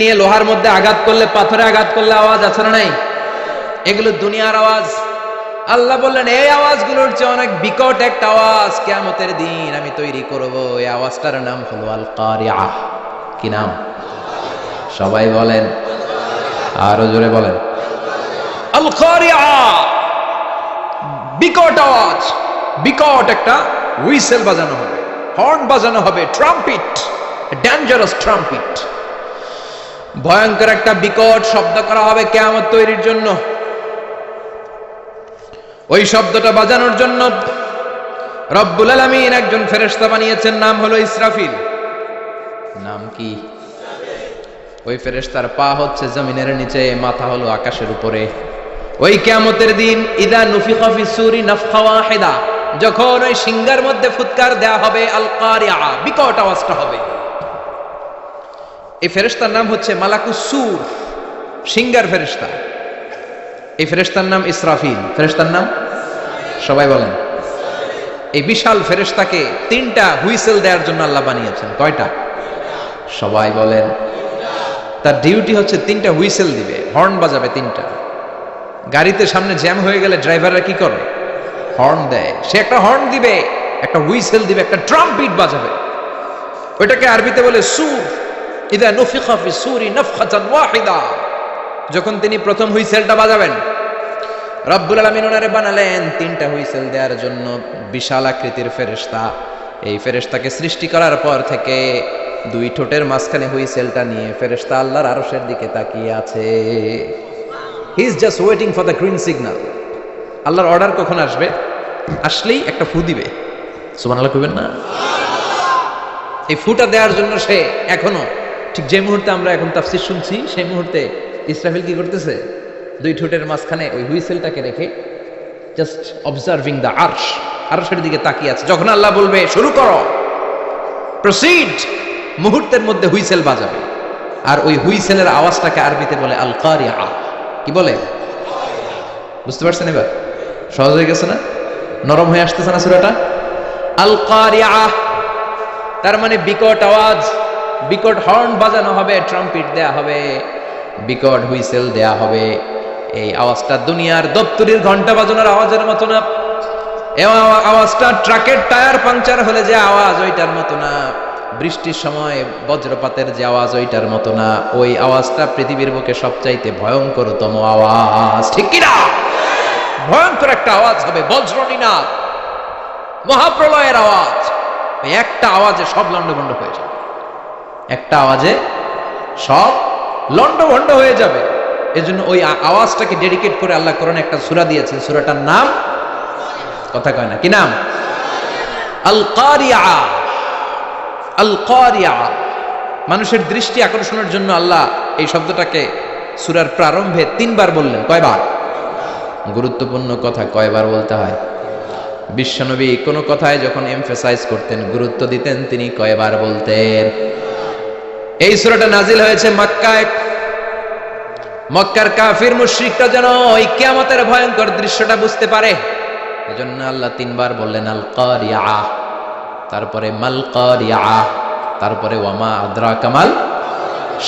নিয়ে লোহার মধ্যে আঘাত করলে, পাথরে আঘাত করলে আওয়াজ আছে না নাই? এগুলো দুনিয়ার আওয়াজ। আল্লাহ বললেন এই আওয়াজগুলোর চেয়ে অনেক বিকট একটা আওয়াজ কিয়ামতের দিন আমি তৈরি করব। এই আওয়াজটার নাম হলো আল কারিআ। কি নাম? সবাই বলেন, আরো জোরে বলেন, আল কারিআ। বিকট আওয়াজ, বিকট একটা হুইসেল বাজানো হবে, হর্ন বাজানো হবে, ট্রাম্পিট, ডেঞ্জারাস ট্রাম্পিট। ভয়ঙ্কর একটা বিকট শব্দ করা হবে কিয়ামত তৈরির জন্য। ওই শব্দটা বাজানোর জন্য রব্বুল আলামিন একজন ফেরেশতা বানিয়েছেন, নাম হলো ইসরাফিল। নাম কি? ওই ফেরেশতার পা হচ্ছে জমিনের নিচে, মাথা হলো আকাশের উপরে। ওই কিয়ামতের দিন ইদা নুফিখা ফিস সূরি নাফখা ওয়াহিদা, যখন ওই সিংহার মধ্যে ফুৎকার দেয়া হবে, আল কারিআ, বিকট আওয়াজটা হবে। এই ফেরেশতার নাম হচ্ছে মালাকুস সূর, সিংহার ফেরেশতা। এই ফেরেশতার নাম ইসরাফিল। ফেরেশতার নাম সবাই বলেন। এই বিশাল ফেরেশতাকে তিনটা হুইসেল দেওয়ার জন্য আল্লাহ বানিয়েছেন। কয়টা? সবাই বলেন। তার ডিউটি হচ্ছে তিনটা হুইসেল দিবে, হর্ন বাজাবে তিনটা। গাড়িতে সামনে জ্যাম হয়ে গেলে ড্রাইভাররা কি করে? হর্ন দেয়। সে একটা হর্ন দিবে, একটা হুইসেল দিবে, একটা ট্রাম্পিট বাজাবে। ওইটাকে আরবিতে বলে সূর। ইদা নুফিখা ফিস সূরি নাফখাতান ওয়াহিদা, যখন তিনি প্রথম হুইসেলটা বাজাবেন, রব্বুল আলামিন ওনারে বানালেন তিনটা হুইসেল দেওয়ার জন্য। বিশাল আকৃতির ফেরেশতা। এই ফেরেশতাকে সৃষ্টি করার পর থেকে দুই ঠোঁটের মাঝখানে হুইসেলটা নিয়ে ফেরেশতা আল্লাহর আরশের দিকে তাকিয়ে আছে। He is just waiting for the green signal. আল্লাহর অর্ডার কখন আসবে? আসলেই একটা ফু দিবে। সুবহানাল্লাহ কইবেন না? এই ফুটা দেওয়ার জন্য সে এখনো, ঠিক যে মুহূর্তে আমরা এখন তাফসীর শুনছি, সেই মুহূর্তে ইসরাফিল কি করতেছে? দুই ঠোঁটের মাঝখানে ওই হুইসেলটাকে রেখে জাস্ট অবজার্ভিং দ্য আরশ, আরশের দিকে তাকিয়ে আছে। যখন আল্লাহ বলবে শুরু করো, প্রসিড, মুহূর্তের মধ্যে হুইসেল বাজাবে। আর ওই হুইসেলের আওয়াজটাকে আরবিতে বলে আল কারিআ। কি বলে? বুঝতে পারছেন এবার? সহজ হয়ে গেছে না? নরম হয়ে আসতেছে না সূরাটা? আল কারিআ তার মানে বিকট আওয়াজ, বিকট হর্ন বাজানো হবে, ট্রাম্পিট দেয়া হবে, বিকট হুইসেল দেয়া হবে। এই আওয়াজটা দুনিয়ার দপ্তরির ঘন্টা বাজানোর আওয়াজের মতো না। এই আওয়াজটা ট্রাকের টায়ার পাংচার হলে যে আওয়াজ, ওইটার মতো না। বৃষ্টির সময় বজ্রপাতের যে আওয়াজ, ওইটার মতো না। ওই আওয়াজটা পৃথিবীর বুকে সবচাইতে ভয়ঙ্করতম আওয়াজ। ঠিক কিনা? ভয়ঙ্কর একটা আওয়াজ হবে, বজ্রনিনাদ, মহাপ্রলয়ের আওয়াজ। ওই একটা আওয়াজে সব লন্ডভন্ড হয়ে যাবে। একটা আওয়াজে সব লন্ডভন্ড হয়ে যাবে। এজন্য ওই আওয়াজটাকে ডেডিকেট করে আল্লাহ কোরআনে একটা সূরা দিয়েছেন। সূরাটার নাম, কথা কয় না, কি নাম? আল কারিআ। আল কারিআ। মানুষের দৃষ্টি আকর্ষণের জন্য আল্লাহ এই শব্দটাকে সূরার প্রারম্ভে 3 বার বললেন। কয়বার? গুরুত্বপূর্ণ কথা কয়বার বলতে হয়? বিশ্বনবী কোনো কথায় যখন এমফাসাইজ করতেন, গুরুত্ব দিতেন, তিনি কয়বার বলতেন? এই সূরাটা নাজিল হয়েছে মক্কায়। মক্কার কাফির মুশরিকরা যেন ওই কিয়ামতের ভয়ঙ্কর দৃশ্যটা বুঝতে পারে, এজন্য আল্লাহ 3 বার বললেন আল কারিআ, তারপরে মাল কারিআ, তারপরে ওয়ামা আদরাকা মাল।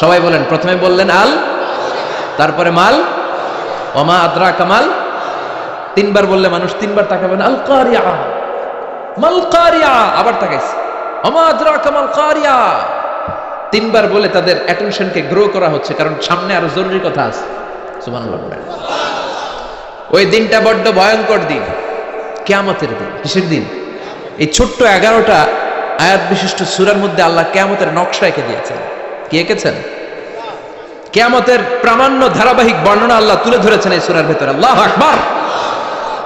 সবাই বলেন। প্রথমে বললেন আল, তারপরে মাল, ওয়ামা আদরাকা মাল। 3 বার বললে মানুষ 3 বার তাকাবেন, আল কারিআ, মাল কারিআ, আবার তাকাইছে, ওয়ামা আদরাকা মাল কারিআ। 3 বার বলে তাদের অ্যাটেনশনকে গ্রো করা হচ্ছে, কারণ সামনে আরো জরুরি কথা আছে। সুবহানাল্লাহ। ওই দিনটা বড্ড ভয়ঙ্কর দিন, কিয়ামতের দিন। কিসের দিন? এই ছোট্ট 11টা আয়াত বিশিষ্ট সূরার মধ্যে আল্লাহ কিয়ামতের নকশা এঁকে দিয়েছেন। কি এঁকেছেন? কিয়ামতের প্রামাণ্য ধারাবাহিক বর্ণনা আল্লাহ তুলে ধরেছেন এই সূরার ভেতরে। আল্লাহু আকবার।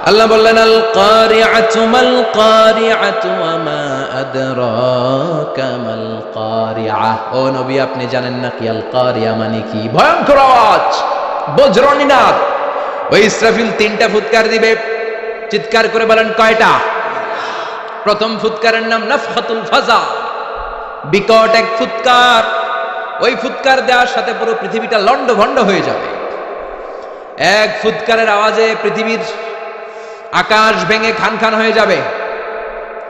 আল্লাহ বললেন আল কারিআতু মাল কারিআতু ওয়া মা আদরাকা মাল কারিআ। ও নবী, আপনি জানেন না কি আল কারিআ মানে কি? ভয়ঙ্কর আওয়াজ, বজ্রনিনাদ। ওই ইসরাফিল 3টা ফুৎকার দিবে। চিৎকার করে বলেন কয়টা? প্রথম ফুৎকারের নাম নাফখাতুল ফাজা, বিকট এক ফুৎকার। ওই ফুৎকার দেওয়ার সাথে পুরো পৃথিবীটা লন্ডভন্ড হয়ে যাবে। এক ফুৎকারের আওয়াজে পৃথিবীর আকাশ ভেঙে খান খান হয়ে যাবে।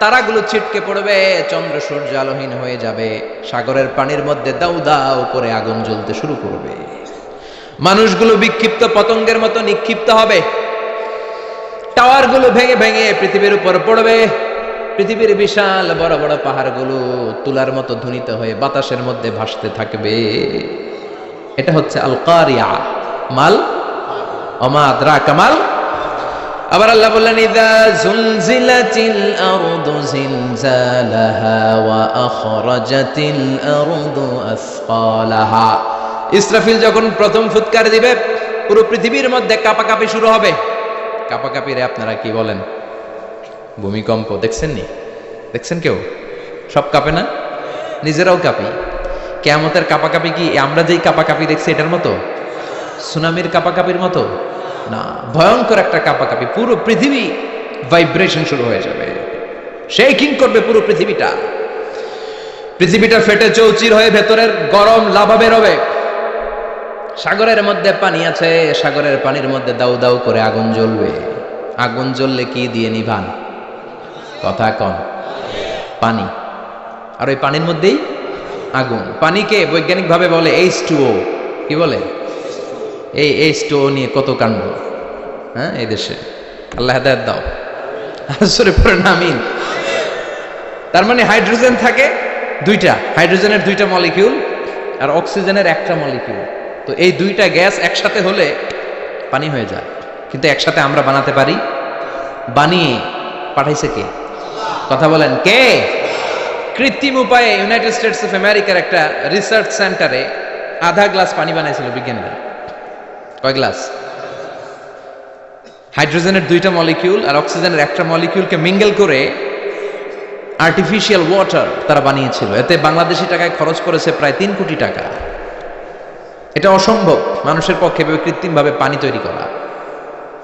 তারাগুলো ছিটকে পড়বে, চন্দ্র সূর্য আলোহীন হয়ে যাবে, সাগরের পানির মধ্যে দাউ দাউ করে আগুন জ্বলতে শুরু করবে, মানুষগুলো বিক্ষিপ্ত পতঙ্গের মতো নিক্ষিপ্ত হবে, টাওয়ারগুলো ভেঙে ভেঙে পৃথিবীর উপর পড়বে, পৃথিবীর বিশাল বড় বড় পাহাড়গুলো তুলার মতো ধ্বনিত হয়ে বাতাসের মধ্যে ভাসতে থাকবে। এটা হচ্ছে আল কারিয়া। মাল ওমা আদরাকা মাল। আবার আল্লাহ বললেন ইযা যুলজিলাতিল আরদু জিলজালাহা ওয়া আখরাজাতিল আরদু আসকালাহা। ইসরাফিল যখন প্রথম ফুৎকার দিবে পুরো পৃথিবীর মধ্যে কাঁপাকাঁপি শুরু হবে। কাঁপাকাঁপিরে আপনারা কি বলেন? ভূমিকম্প দেখছেন নি? দেখছেন কেউ? সব কাঁপে না? নিজেরাও কাঁপি। কিয়ামতের কাঁপাকাঁপি কি আমরা যেই কাঁপাকাঁপি দেখছি এটার মতো? সুনামির কাঁপাকাঁপির মতো না, ভয়ঙ্কর একটা কাঁপাকাঁপি। পুরো পৃথিবী ভাইব্রেশন শুরু হয়ে যাবে, শেকিং করবে পুরো পৃথিবীটা। পৃথিবীটা ফেটে চৌচির হয়ে ভেতরের গরম লাভা বেরোবে। সাগরের মধ্যে পানি আছে, সাগরের পানির মধ্যে দাউ দাউ করে আগুন জ্বলবে। আগুন জ্বললে কি দিয়ে নিভান? কথা কন। পানি। আর ওই পানির মধ্যেই আগুন। পানিকে বৈজ্ঞানিক ভাবে বলে H2O। কি বলে? এই H2O নিয়ে কত কাণ্ড, হ্যাঁ এই দেশে। আল্লাহ হেদায়েত দাও। আসরে পড়ে না আমিন। তার মানে হাইড্রোজেন থাকে দুইটা, হাইড্রোজেনের দুইটা মলিকিউল আর অক্সিজেনের একটা মলিকিউল। তো এই দুইটা গ্যাস একসাথে হলে পানি হয়ে যায়। কিন্তু একসাথে আমরা বানাতে পারি? বানিয়ে পাঠাইছে কে? কথা বলেন কে? কৃত্রিম উপায়ে ইউনাইটেড স্টেটস অফ আমেরিকার একটা রিসার্চ সেন্টারে আধা গ্লাস পানি বানাইছিল বিজ্ঞানীরা। কয় গ্লাস? হাইড্রোজেনের দুইটা মলিকিউল আর অক্সিজেনের একটা মলিকিউলকে মিঙ্গেল করে আর্টিফিশিয়াল ওয়াটার তারা বানিয়েছিল। এতে বাংলাদেশি টাকায় খরচ করেছে প্রায় 3 কোটি টাকা। এটা অসম্ভব মানুষের পক্ষে কৃত্রিম ভাবে পানি তৈরি করা।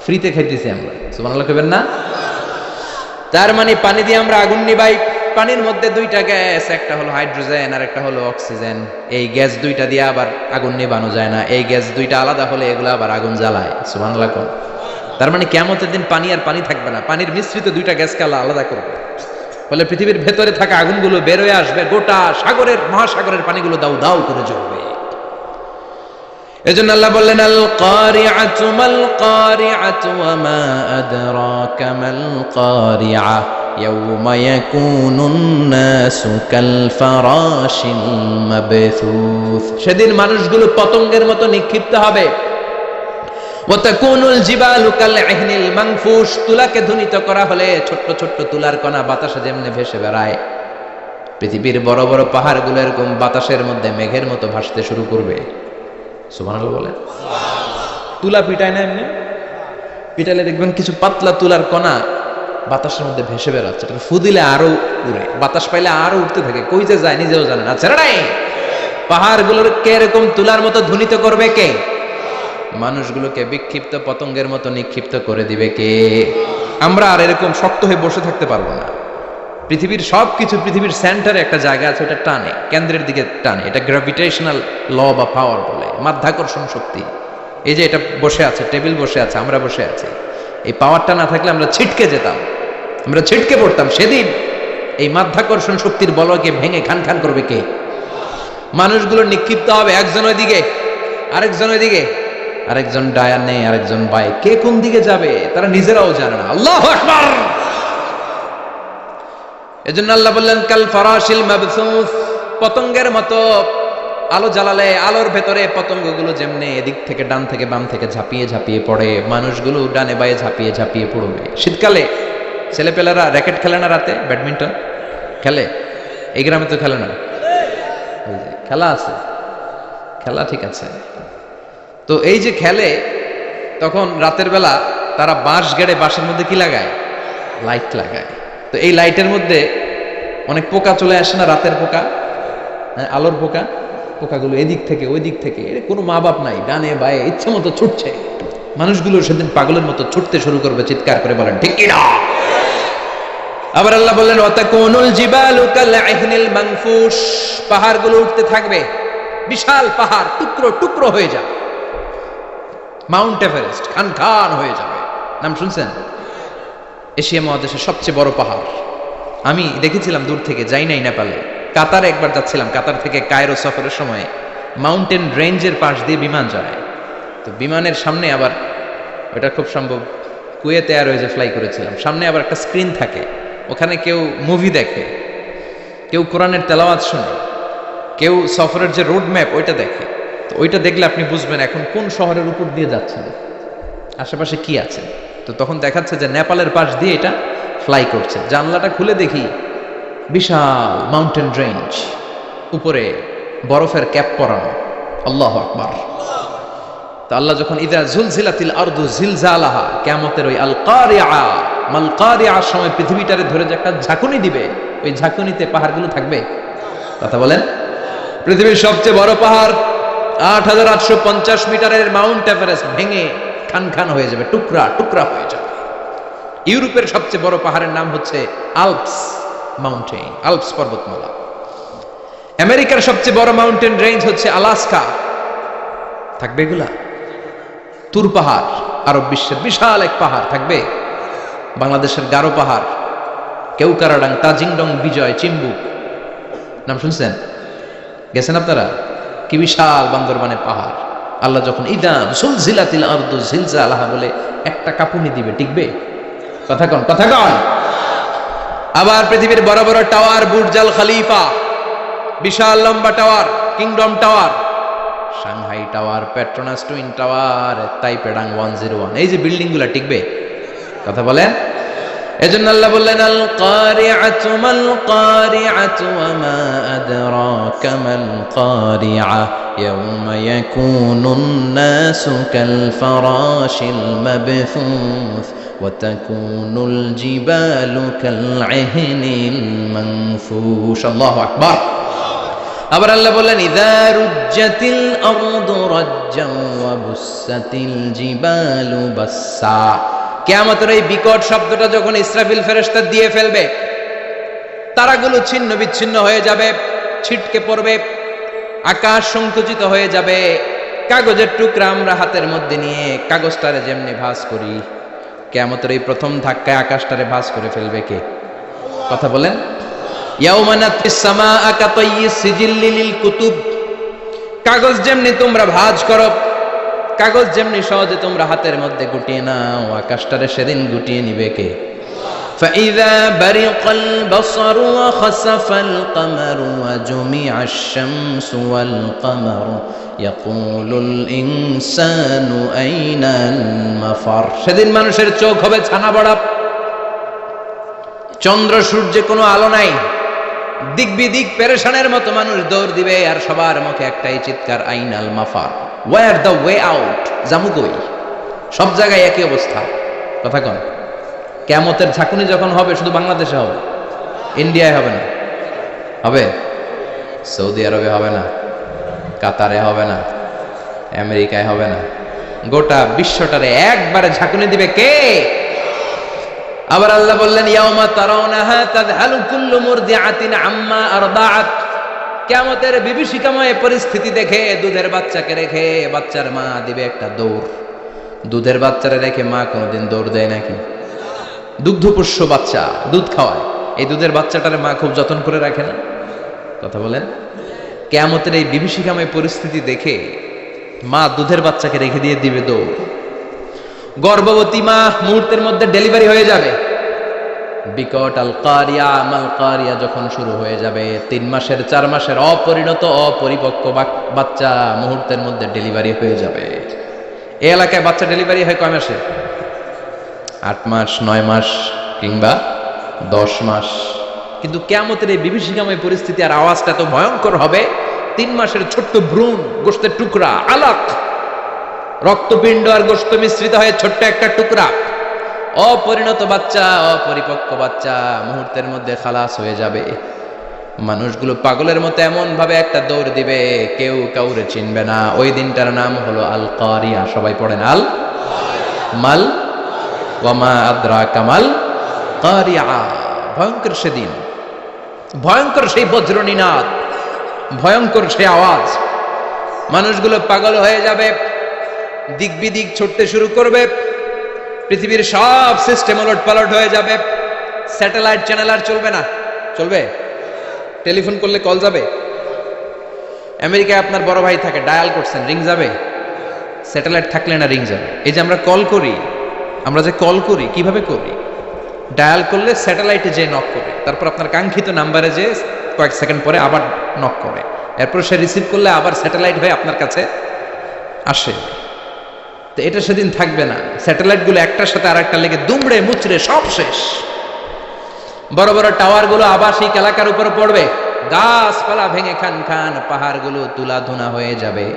ফ্রিতে খাইতেছি আমরা, সুবহানাল্লাহ কইবেন না? তার মানে পানি দিয়ে আমরা আগুন নিভাই। পানির মধ্যে দুইটা গ্যাস, একটা হলো হাইড্রোজেন আর একটা হলো অক্সিজেন। এই গ্যাস দুইটা দিয়ে আবার আগুন নিভানো যায় না, এই গ্যাস দুইটা আলাদা হলে এগুলো আবার আগুন জ্বালায়। সুবহানাল্লাহ কোন? তার মানে কিয়ামতের দিন পানি আর পানি থাকবে না, পানির মিশ্রিত দুইটা গ্যাসকে আল্লাহ আলাদা করবে। ফলে পৃথিবীর ভেতরে থাকা আগুনগুলো বের হয়ে আসবে, গোটা সাগরের মহাসাগরের পানিগুলো দাউ দাউ করে জ্বলবে। এজন্য আল্লাহ বললেন আল কারিআতু মাল কারিআতু ওয়া মা আদরাকা মাল কারিআ ইয়াওমা ইয়াকুনুন নাসু কাল ফারাশিল মাবথুস। সেদিন মানুষগুলো পতঙ্গের মতো নিক্ষিপ্ত হবে। ওয়া তাকুনুল জিবালু কাল ইহনিল মানফুশ। তুলাকে ধ্বনিত করা হলে ছোট্ট ছোট্ট তুলার কণা বাতাসে যেমনি ভেসে বেড়ায়, পৃথিবীর বড় বড় পাহাড়গুলো এরকম বাতাসের মধ্যে মেঘের মতো ভাসতে শুরু করবে। সুবহানাল্লাহ বলেন। তুলা পিটায় না এমনি? পিটালে দেখবেন কিছু পাতলা তুলার কণা বাতাসের মধ্যে ভেসে বেড়াচ্ছে। এটা ফু দিলে আরো উড়ে, বাতাস পাইলে আরো উঠতে থাকে, কই যে যায় নিজেও জানে না। ছেড়ে নাই। পাহাড়গুলোকে এরকম তুলার মতো ধ্বনিত করবে কে? মানুষগুলোকে বিক্ষিপ্ত পতঙ্গের মতো নিক্ষিপ্ত করে দিবে কে? আমরা আর এরকম শক্ত হয়ে বসে থাকতে পারবো না। পৃথিবীর সবকিছু, পৃথিবীর সেন্টারে একটা জায়গা আছে, ওটা টানে, কেন্দ্রের দিকে টানে। এটা গ্র্যাভিটেশনাল ল বা পাওয়ার বলে, মাধ্যাকর্ষণ শক্তি। এই যে এটা বসে আছে, টেবিল বসে আছে, আমরা বসে আছি, এই পাওয়ারটা না থাকলে আমরা ছিটকে যেতাম, আমরা ছিটকে পড়তাম। সেদিন এই মাধ্যাকর্ষণ শক্তির বলকে ভেঙে খান খান করবে কে? মানুষগুলো নিক্ষিপ্ত হবে, একজন ওইদিকে, আরেকজন ওইদিকে, আরেকজন ডায়ানে, আরেকজন বায়ে। কে কোন দিকে যাবে তারা নিজেরাও জানে না। আল্লাহু আকবার। এজন্য আল্লাহ বললেন কাল ফারাশিল মাবসুস। পতঙ্গের মতো আলো জ্বালালে আলোর ভেতরে পতঙ্গগুলো যেমনি এদিক থেকে ডান থেকে বাম থেকে ঝাঁপিয়ে ঝাঁপিয়ে পড়ে, মানুষগুলো ডানে বায়ে ঝাঁপিয়ে ঝাঁপিয়ে পড়বে। শীতকালে ছেলেপেলেরা র্যাকেট খেলে না, রাতে ব্যাডমিন্টন খেলে। এই গ্রামে তো খেলে না, খেলা আছে, খেলা ঠিক আছে। তো এই যে খেলে, তখন রাতের বেলা তারা বাঁশ গেড়ে, বাঁশের মধ্যে কি লাগায়? লাইট লাগায়। তো এই লাইটের মধ্যে অনেক পোকা চলে আসে না, রাতের পোকা, আলোর পোকা। পোকাগুলো এদিক থেকে ওই দিক থেকে, কোনো মা বাপ নাই, ডানে বায়ে ইচ্ছা মতো ছুটছে। মানুষগুলো সেদিন পাগলের মতো ছুটতে শুরু করবে, চিৎকার করে বলেন ঠিক কি না? আবার আল্লাহ বললেন ওয়াতাকুনুল জিবালু কাল ইহনিল মানফুশ। পাহাড়গুলো উঠতে থাকবে, বিশাল পাহাড় টুকরো টুকরো হয়ে যাবে। মাউন্ট এভারেস্ট খান খান হয়ে যাবে। নাম শুনছেন? এশিয়া মহাদেশের সবচেয়ে বড় পাহাড়, আমি দেখেছিলাম দূর থেকে, যাই নাই নেপালে। কাতারে একবার যাচ্ছিলাম, কাতার থেকে কায়রো সফরের সময় মাউন্টেন রেঞ্জের পাশ দিয়ে বিমান যায়। তো বিমানের সামনে আবার, ওটা খুব সম্ভব কুয়েতে এয়ারওয়েজে ফ্লাই করেছিলাম, সামনে আবার একটা স্ক্রিন থাকে, ওখানে কেউ মুভি দেখে, কেউ কোরআনের তেলাওয়াত শুনে, কেউ সফরের যে রোড ম্যাপ ওইটা দেখে। তো ওইটা দেখলে আপনি বুঝবেন এখন কোন শহরের উপর দিয়ে যাচ্ছেন, আশেপাশে কি আছে। তো তখন দেখাচ্ছে যে নেপালের পাশ দিয়ে এটা ফ্লাই করছে। জানলাটা খুলে দেখি বিশাল মাউন্টেন রেঞ্জ, উপরে বরফের ক্যাপ পরানো। আল্লাহু আকবার। তো আল্লাহ যখন ইদা জুলজিলাতিল আরদু জিলজালাহা, কিয়ামতের ওই আল কারিআ মাল কারিআর সময় পৃথিবীটারে ধরে যে একটা ঝাঁকুনি দিবে, ওই ঝাঁকুনিতে পাহাড়গুলো থাকবে। কথা বলেন। পৃথিবীর সবচেয়ে বড় পাহাড় ৮৮৫০ মিটারের মাউন্ট এভারেস্ট ভেঙে খান খান হয়ে যাবে, টুকরা টুকরা হয়ে যাবে। ইউরোপের সবচেয়ে বড় পাহাড়ের নাম হচ্ছে আল্পস মাউন্টেন, আল্পস পর্বতমালা। আমেরিকার সবচেয়ে বড় মাউন্টেন রেঞ্জ হচ্ছে আলাস্কা, থাকবে এগুলা। তুর পাহাড় আরব বিশ্বের বিশাল এক পাহাড় থাকবে। বাংলাদেশের গারো পাহাড়, কেউকারাডাং, তাজিংডং, বিজয়, চিম্বুক, নাম শুনছেন? গেছেন আপনারা? কি বিশাল বান্দরবানে পাহাড়। আল্লাহ যখন ইদাম সুলজিলাতিল আরদু জিলজালাহা বলে একটা কাঁপুনি দিবে, টিকবে? কথা কন, কথা কন। আবার পৃথিবীর বড় বড় টাওয়ার, বুর্জ আল খলিফা, বিশাল লম্বা tower, Kingdom Tower, Shanghai Tower, Petronas Twin Tower, Taipei 101, এই যে বিল্ডিং গুলা টিকবে? কথা বলেন। এজন্য আল্লাহ বললেন আল কারিআতু মাল কারিআতু ওয়া মা আদরাকা মাল কারিআ ইয়াউমা ইয়াকুনুন নাসু কাল ফারাশিল মাবথুস ওয়া তাকুনুল জিবালু কাল ইহনিল মানফুশ। আল্লাহু আকবার। আবার আল্লাহ বললেন ইযা রুজ্জাতিল আরদু রাজ্জান ওয়া বুসাতিল জিবালু বাসসা। কিয়ামতের এই বিকট শব্দটা যখন ইসরাফিল ফেরেশতা দিয়ে ফেলবে, তারাগুলো ছিন্ন বিচ্ছিন্ন হয়ে যাবে, ছিটকে পড়বে, আকাশ সংকুচিত হয়ে যাবে। কাগজের টুকরা আমরা হাতের মধ্যে নিয়ে কাগজটারে যেমনি ভাঁজ করি, কিয়ামতের এই প্রথম ধাক্কায় আকাশটারে ভাঁজ করে ফেলবে কে? কথা বলেন। ইয়াউমা নাতিস সামাআ কাতাইয়িস সিজিল্লি লিল কুতুব। কাগজ যেমনি তোমরা ভাঁজ করো, কাগজ যেমনি সহজে তোমরা হাতের মধ্যে গুটিয়ে নাও, আকাশটারে সেদিন গুটিয়ে নিবে কে? ফাইযা বারিকাল বাসারু ওয়া খাসাফাল কামারু ওয়া জুমিআশ শামসু ওয়াল কামারু ইয়াকুলুল ইনসানু আইনাল মাফার। সেদিন মানুষের চোখ হবে ছানা বড়া, চন্দ্র সূর্যে কোনো আলো নাই, দিক বিদিক পেরেশানের মতো মানুষ দৌড় দিবে, আর সবার মুখে একটাই চিৎকার, আইনাল মাফার, ওয়ার দ্য ওয়ে আউট, জামুকই। সব জায়গায় একই অবস্থা। কথা কন। কিয়ামতের ঝাঁকুনি যখন হবে শুধু বাংলাদেশে হবে, ইন্ডিয়ায় হবে না, হবে সৌদি আরবে হবে না, কাতারে হবে না, আমেরিকায় হবে না, গোটা বিশ্বটারে একবারে ঝাঁকুনি দিবে কে? আবার আল্লাহ বললেন ইয়াউমা তারাউনাহা তাযহালু কুল্লু মুরদিআতিন আম্মা আরদাআত। কিয়ামতের বিভীষিকাময় পরিস্থিতি দেখে দুধের বাচ্চাকে রেখে বাচ্চার মা দিবে একটা দৌড়। দুধের বাচ্চারে রেখে মা কোনোদিন দৌড় দেয় নাকি? দুগ্ধপোষ্য বাচ্চা, দুধ খাওয়ায়, এই দুধের বাচ্চাটারে মা খুব যত্ন করে রাখে না? কথা বলেন। কিয়ামতের এই বিভীষিকাময় পরিস্থিতি দেখে মা দুধের বাচ্চাকে রেখে দিয়ে দিবে দৌড়। গর্ভবতী মা মুহূর্তের মধ্যে ডেলিভারি হয়ে যাবে। বিকট আল কারিয়া মাল কারিয়া যখন শুরু হয়ে যাবে, 3 মাসের 4 মাসের অপরিণত অপরিপক্ক বাচ্চা মুহূর্তের মধ্যে ডেলিভারি হয়ে যাবে। এই এলাকায় বাচ্চা ডেলিভারি হয় কয় মাসে? 8 মাস, 9 মাস কিংবা 10 মাস। কিন্তু কিয়ামতের এই বিভীষিকাময় পরিস্থিতি আর আওয়াজটা এত ভয়ঙ্কর হবে, 3 মাসের ছোট্ট ভ্রূণ, গোশতের টুকরা, আলাক, রক্তপিণ্ড আর গোশত মিশ্রিত হয়ে ছোট্ট একটা টুকরা, অপরিণত বাচ্চা, অপরিপক্ক বাচ্চা মুহূর্তের মধ্যে খালাস হয়ে যাবে। মানুষগুলো পাগলের মতো এমন ভাবে একটা দৌড় দিবে, কেউ কাউরে চিনবে না। ওই দিনটার নাম হলো আল কারিয়া। সবাই পড়েন আল মাল ওয়া মা আদরাকা মাল কারিয়া। ভয়ঙ্কর সেদিন, ভয়ঙ্কর সেই বজ্রনিনাদ, ভয়ঙ্কর সেই আওয়াজ। মানুষগুলো পাগল হয়ে যাবে, দিক বিদিক ছুটতে শুরু করবে, পৃথিবীর সব সিস্টেম ওলট পালট হয়ে যাবে। স্যাটেলাইট চ্যানেল আর চলবে না। চলবে? টেলিফোন করলে কল যাবে? আমেরিকায় আপনার বড় ভাই থাকে, ডায়াল করছেন, রিং যাবে? স্যাটেলাইট থাকলে না রিং যাবে। এই যে আমরা যে কল করি কিভাবে করি? ডায়াল করলে স্যাটেলাইটে যে নক করে, তারপর আপনার কাঙ্ক্ষিত নাম্বারে যে কয়েক সেকেন্ড পরে আবার নক করে, এরপর সে রিসিভ করলে আবার স্যাটেলাইট হয়ে আপনার কাছে আসে। তো এটা সেদিন থাকবে না। স্যাটেলাইট গুলো একটার সাথে আরেকটা লেগে দুমড়ে মুচড়ে সব শেষ। বড় বড় টাওয়ার গুলো আবাসিক এলাকার উপর পড়বে, গাছপালা ভেঙে খান খান, পাহাড় গুলো তুলা ধুনা হয়ে যাবে।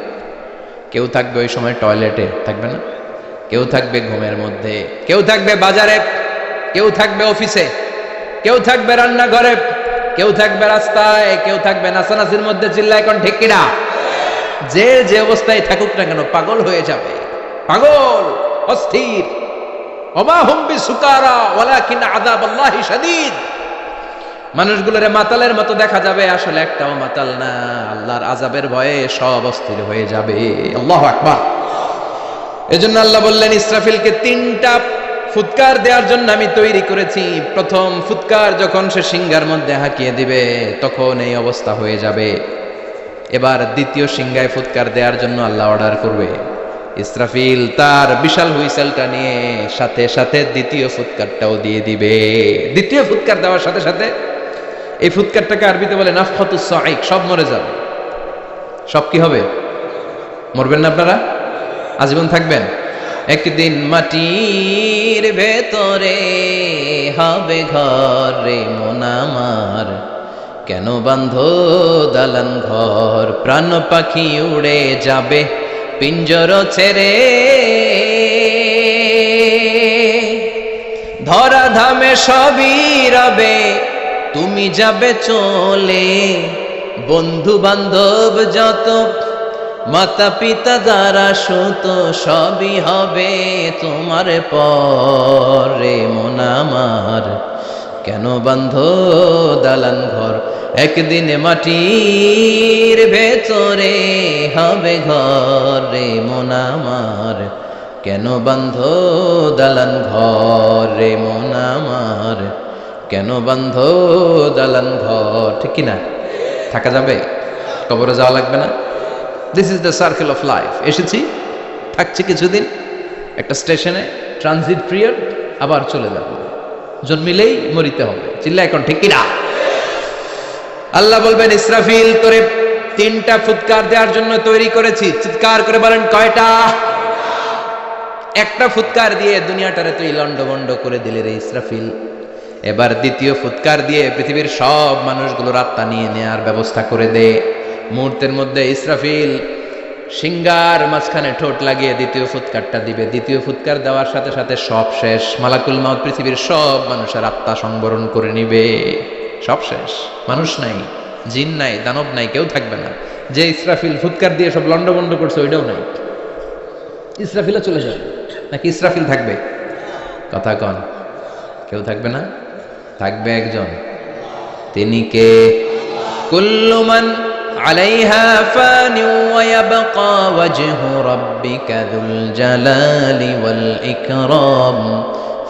কেউ থাকবে ওই সময় টয়লেটে, থাকবে না? কেউ থাকবে ঘুমের মধ্যে, কেউ থাকবে বাজারে, কেউ থাকবে অফিসে, কেউ থাকবে রান্নাঘরে, কেউ থাকবে রাস্তায়, কেউ থাকবে নাচানাচির মধ্যে। চিল্লা এখন ঠিক কিনা? যে অবস্থায় থাকুক না কেন পাগল হয়ে যাবে, পাগল, অস্থির। ওমা হুম বিসুকারা ওয়ালাকিন আযাবাল্লাহি শাদীদ। মানুষগুলোরে মাতালের মতো দেখা যাবে, আসলে একটাও মাতাল না। আল্লাহর আযাবের ভয়ে সব অস্থির হয়ে যাবে। আল্লাহু আকবার। এজন্য আল্লাহ বললেন ইসরাফিলকে 3টা ফুৎকার দেওয়ার জন্য আমি তৈরি করেছি। প্রথম ফুৎকার যখন সে সিংহার মধ্যে হাঁকিয়ে দিবে তখন এই অবস্থা হয়ে যাবে। এবার দ্বিতীয় সিংহায় ফুৎকার দেওয়ার জন্য আল্লাহ অর্ডার করবে। ইসরাফিল তার বিশাল হুইসেলটা নিয়ে সাথে সাথে দ্বিতীয় ফুৎকারটাও দিয়ে দিবে। দ্বিতীয় ফুৎকার দেওয়ার সাথে সাথে এই ফুৎকারটাকে আরবিতে বলে নাফখাতুস সাঈক, সব মরে যাবে। সব কি হবে? মরবেন না আপনারা? আজীবন থাকবেন? একদিন মাটির ভেতরে হবে ঘর রে মন আমার, কেন বাঁধো দালান ঘর, প্রাণ পাখি উড়ে যাবে পিঞ্জর ছেড়ে, ধরা ধামে সবই রবে তুমি যাবে চলে, বন্ধু বান্ধব যত মাতা পিতা দ্বারা সুত সবই হবে তোমার পরে মন আমার, কেন বাঁধো দালান ঘর, একদিন মাটির ভেতরে হবে ঘর রে মন আমার, কেন বাঁধো দালান ঘর রে মন আমার, কেন বাঁধো দালান ঘর। ঠিক কিনা? থাকা যাবে? কবরে যাওয়া লাগবে না? This is the circle of life. এসেছি, থাকছি কিছুদিন একটা স্টেশনে, ট্রানজিট পিরিয়ড, আবার চলে যাব। জন্মিলেই মরিতে হবে। চিল্লা এখন ঠিক কিনা? আল্লাহ বলবেন ইসরাফিল তোরে 3টা ফুৎকার দেওয়ার জন্য তৈরি করেছি। চিৎকার করে বলেন কয়টা? একটা ফুৎকার দিয়ে দুনিয়াটারে তুই লন্ডভন্ড করে দিলে রে ইসরাফিল। এবার দ্বিতীয় ফুৎকার দিয়ে পৃথিবীর সব মানুষগুলোর আত্মা নিয়ে নেয়ার ব্যবস্থা করে দে। মুহূর্তের মধ্যে ইসরাফিল সিংহার মাঝখানে ঠোঁট লাগিয়ে দ্বিতীয় ফুৎকারটা দিবে। দ্বিতীয় ফুৎকার দেওয়ার সাথে সাথে সব শেষ। মালাকুল মাউত পৃথিবীর সব মানুষের আত্মা সংবরণ করে নিবে। সব শেষ, মানুষ নাই, জিন নাই, দানব নাই, কেউ থাকবে না। যে ইসরাফিল ফুৎকার দিয়ে সব লন্ডভন্ড করছে ওইটাও নাই। ইসরাফিলও চলে যাবে, নাকি ইসরাফিল থাকবে? কথা কন, কেউ থাকবে না? থাকবে একজন, তিনি কে? কুল্লু মান আলাইহা ফানি ওয়া ইয়াবকা ওয়াজহু রাব্বিকা যুল জালালি ওয়াল ইকরাম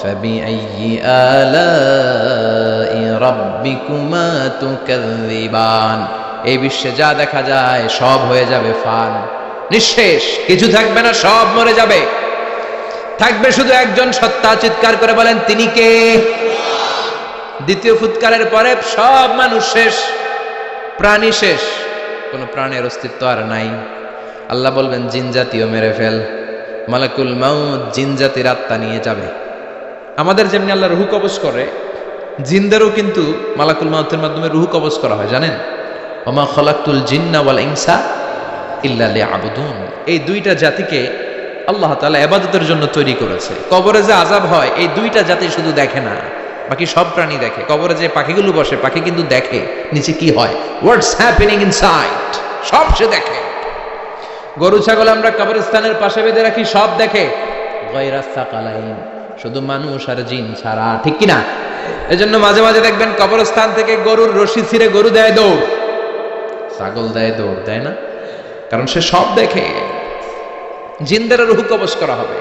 ফাবিআইয়ি আলাই রাব্বিকুমা তুকাযযিবান। এই বিশ্বে যা দেখা যায় সব হয়ে যাবে ফান, নিঃশেষ, কিছু থাকবে না, সব মরে যাবে। থাকবে শুধু একজন সত্তা। চিৎকার করে বলেন তিনি কে? দ্বিতীয় ফুৎকারের পরে সব মানুষ শেষ, প্রাণী শেষ, কোনো প্রাণের অস্তিত্ব আর নাই। আল্লাহ বলবেন জিন জাতিও মেরে ফেল। মালাকুল মাউত জিন জাতির আত্মা নিয়ে যাবে। আমাদের যেমনি আল্লাহ রুহ কবজ করে, জিনদেরও কিন্তু মালাকুল মাউতের মাধ্যমে রুহ কবজ করা হয়, জানেন? ওমা খলাকতুল জিন্না ওয়াল ইনসা ইল্লা লিয়াবুদুন। এই 2টা জাতিকে আল্লাহ তাআলা ইবাদতের জন্য তৈরি করেছে। কবরে যে আযাব হয় এই 2টা জাতি শুধু দেখে না, বাকি সব প্রাণী দেখে। কবরে যে পাখিগুলো বসে, পাখি কিন্তু দেখে নিচে কি হয়, হোয়াটস হ্যাপেনিং ইনসাইড, সব সে দেখে। গরু ছাগল আমরা কবরস্থানের পাশে বেঁধে রাখি, সব দেখে। গায়রাস সাকালাইন, শুধু মানুষ আর জিন ছাড়া। ঠিক কিনা? এজন্য মাঝে মাঝে দেখবেন কবরস্থান থেকে গরুর রশি ছিঁড়ে গরু দেয় দৌড়, ছাগল দেয় দৌড়, দেয় না? কারণ সে সব দেখে। জিনদের রূহ কবজ করা হবে।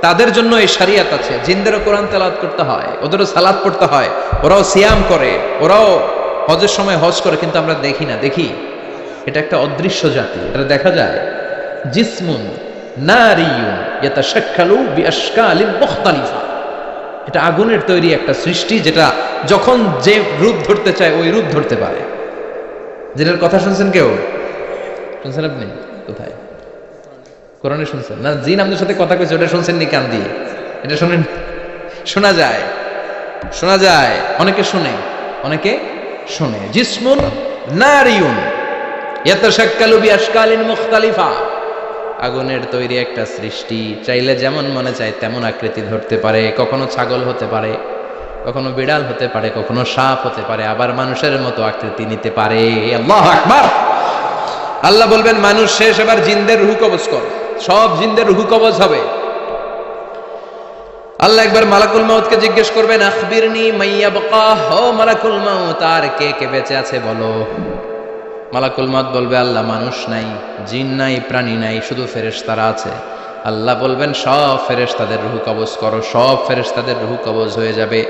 তাদের জন্য এই শরিয়ত আছে। জিনদেরও কোরআন তেলাওয়াত করতে হয়, ওদেরও সালাত পড়তে হয়, ওরাও সিয়াম করে, ওরাও হজের সময় হজ করে, কিন্তু আমরা দেখি না। দেখি, এটা একটা অদৃশ্য জাতি, এটা দেখা যায়। জিসমুন নারিয়ুন ইয়াতাশাক্কালু বিআশকালিন মুখতালিফা, এটা আগুনের তৈরি একটা সৃষ্টি, যেটা যখন যে রূপ ধরতে চায় ওই রূপ ধরতে পারে। জিনের কথা শুনছেন কেউ? শুনছেন আপনি? কোথায়? কোরআনে শুনছেন না? জিন আমাদের সাথে কথা কইছে, ওটা শুনছেন নি কান দিয়ে? এটা শুনেন? শোনা যায়, শোনা যায়, অনেকে শুনে, অনেকে শুনে। জিসমুন নারিয়ুন ইয়াতাশাক্কালু বিআশকালিন মুখতালিফা, আগুনের তৈরি একটা সৃষ্টি, চাইলে যেমন মনে চায় তেমন আকৃতি ধরতে পারে। কখনো ছাগল হতে পারে, কখনো বিড়াল হতে পারে, কখনো সাপ হতে পারে, আবার মানুষের মতো আকৃতি নিতে পারে। আল্লাহু আকবার। আল্লাহ বলবেন মানুষ শেষ, এবার জিনদের রূহ কবজ কর। সব জিনদের রূহ কবজ হবে। আল্লাহ একবার মালাকুল মাউতকে জিজ্ঞেস করবেন, আখবিরনি মাইয়াবকা, ও মালাকুল মাউত, আর কে কে বেঁচে আছে বলো। মালাকুল মাউত বলবে, আল্লাহ মানুষ নাই, জিন নাই, প্রাণী নাই, শুধু ফেরেশতারা আছে। আল্লাহ বলবেন, সব ফেরেশতাদের রূহ কবজ করো। সব ফেরেশতাদের রূহ কবজ হয়ে যাবে।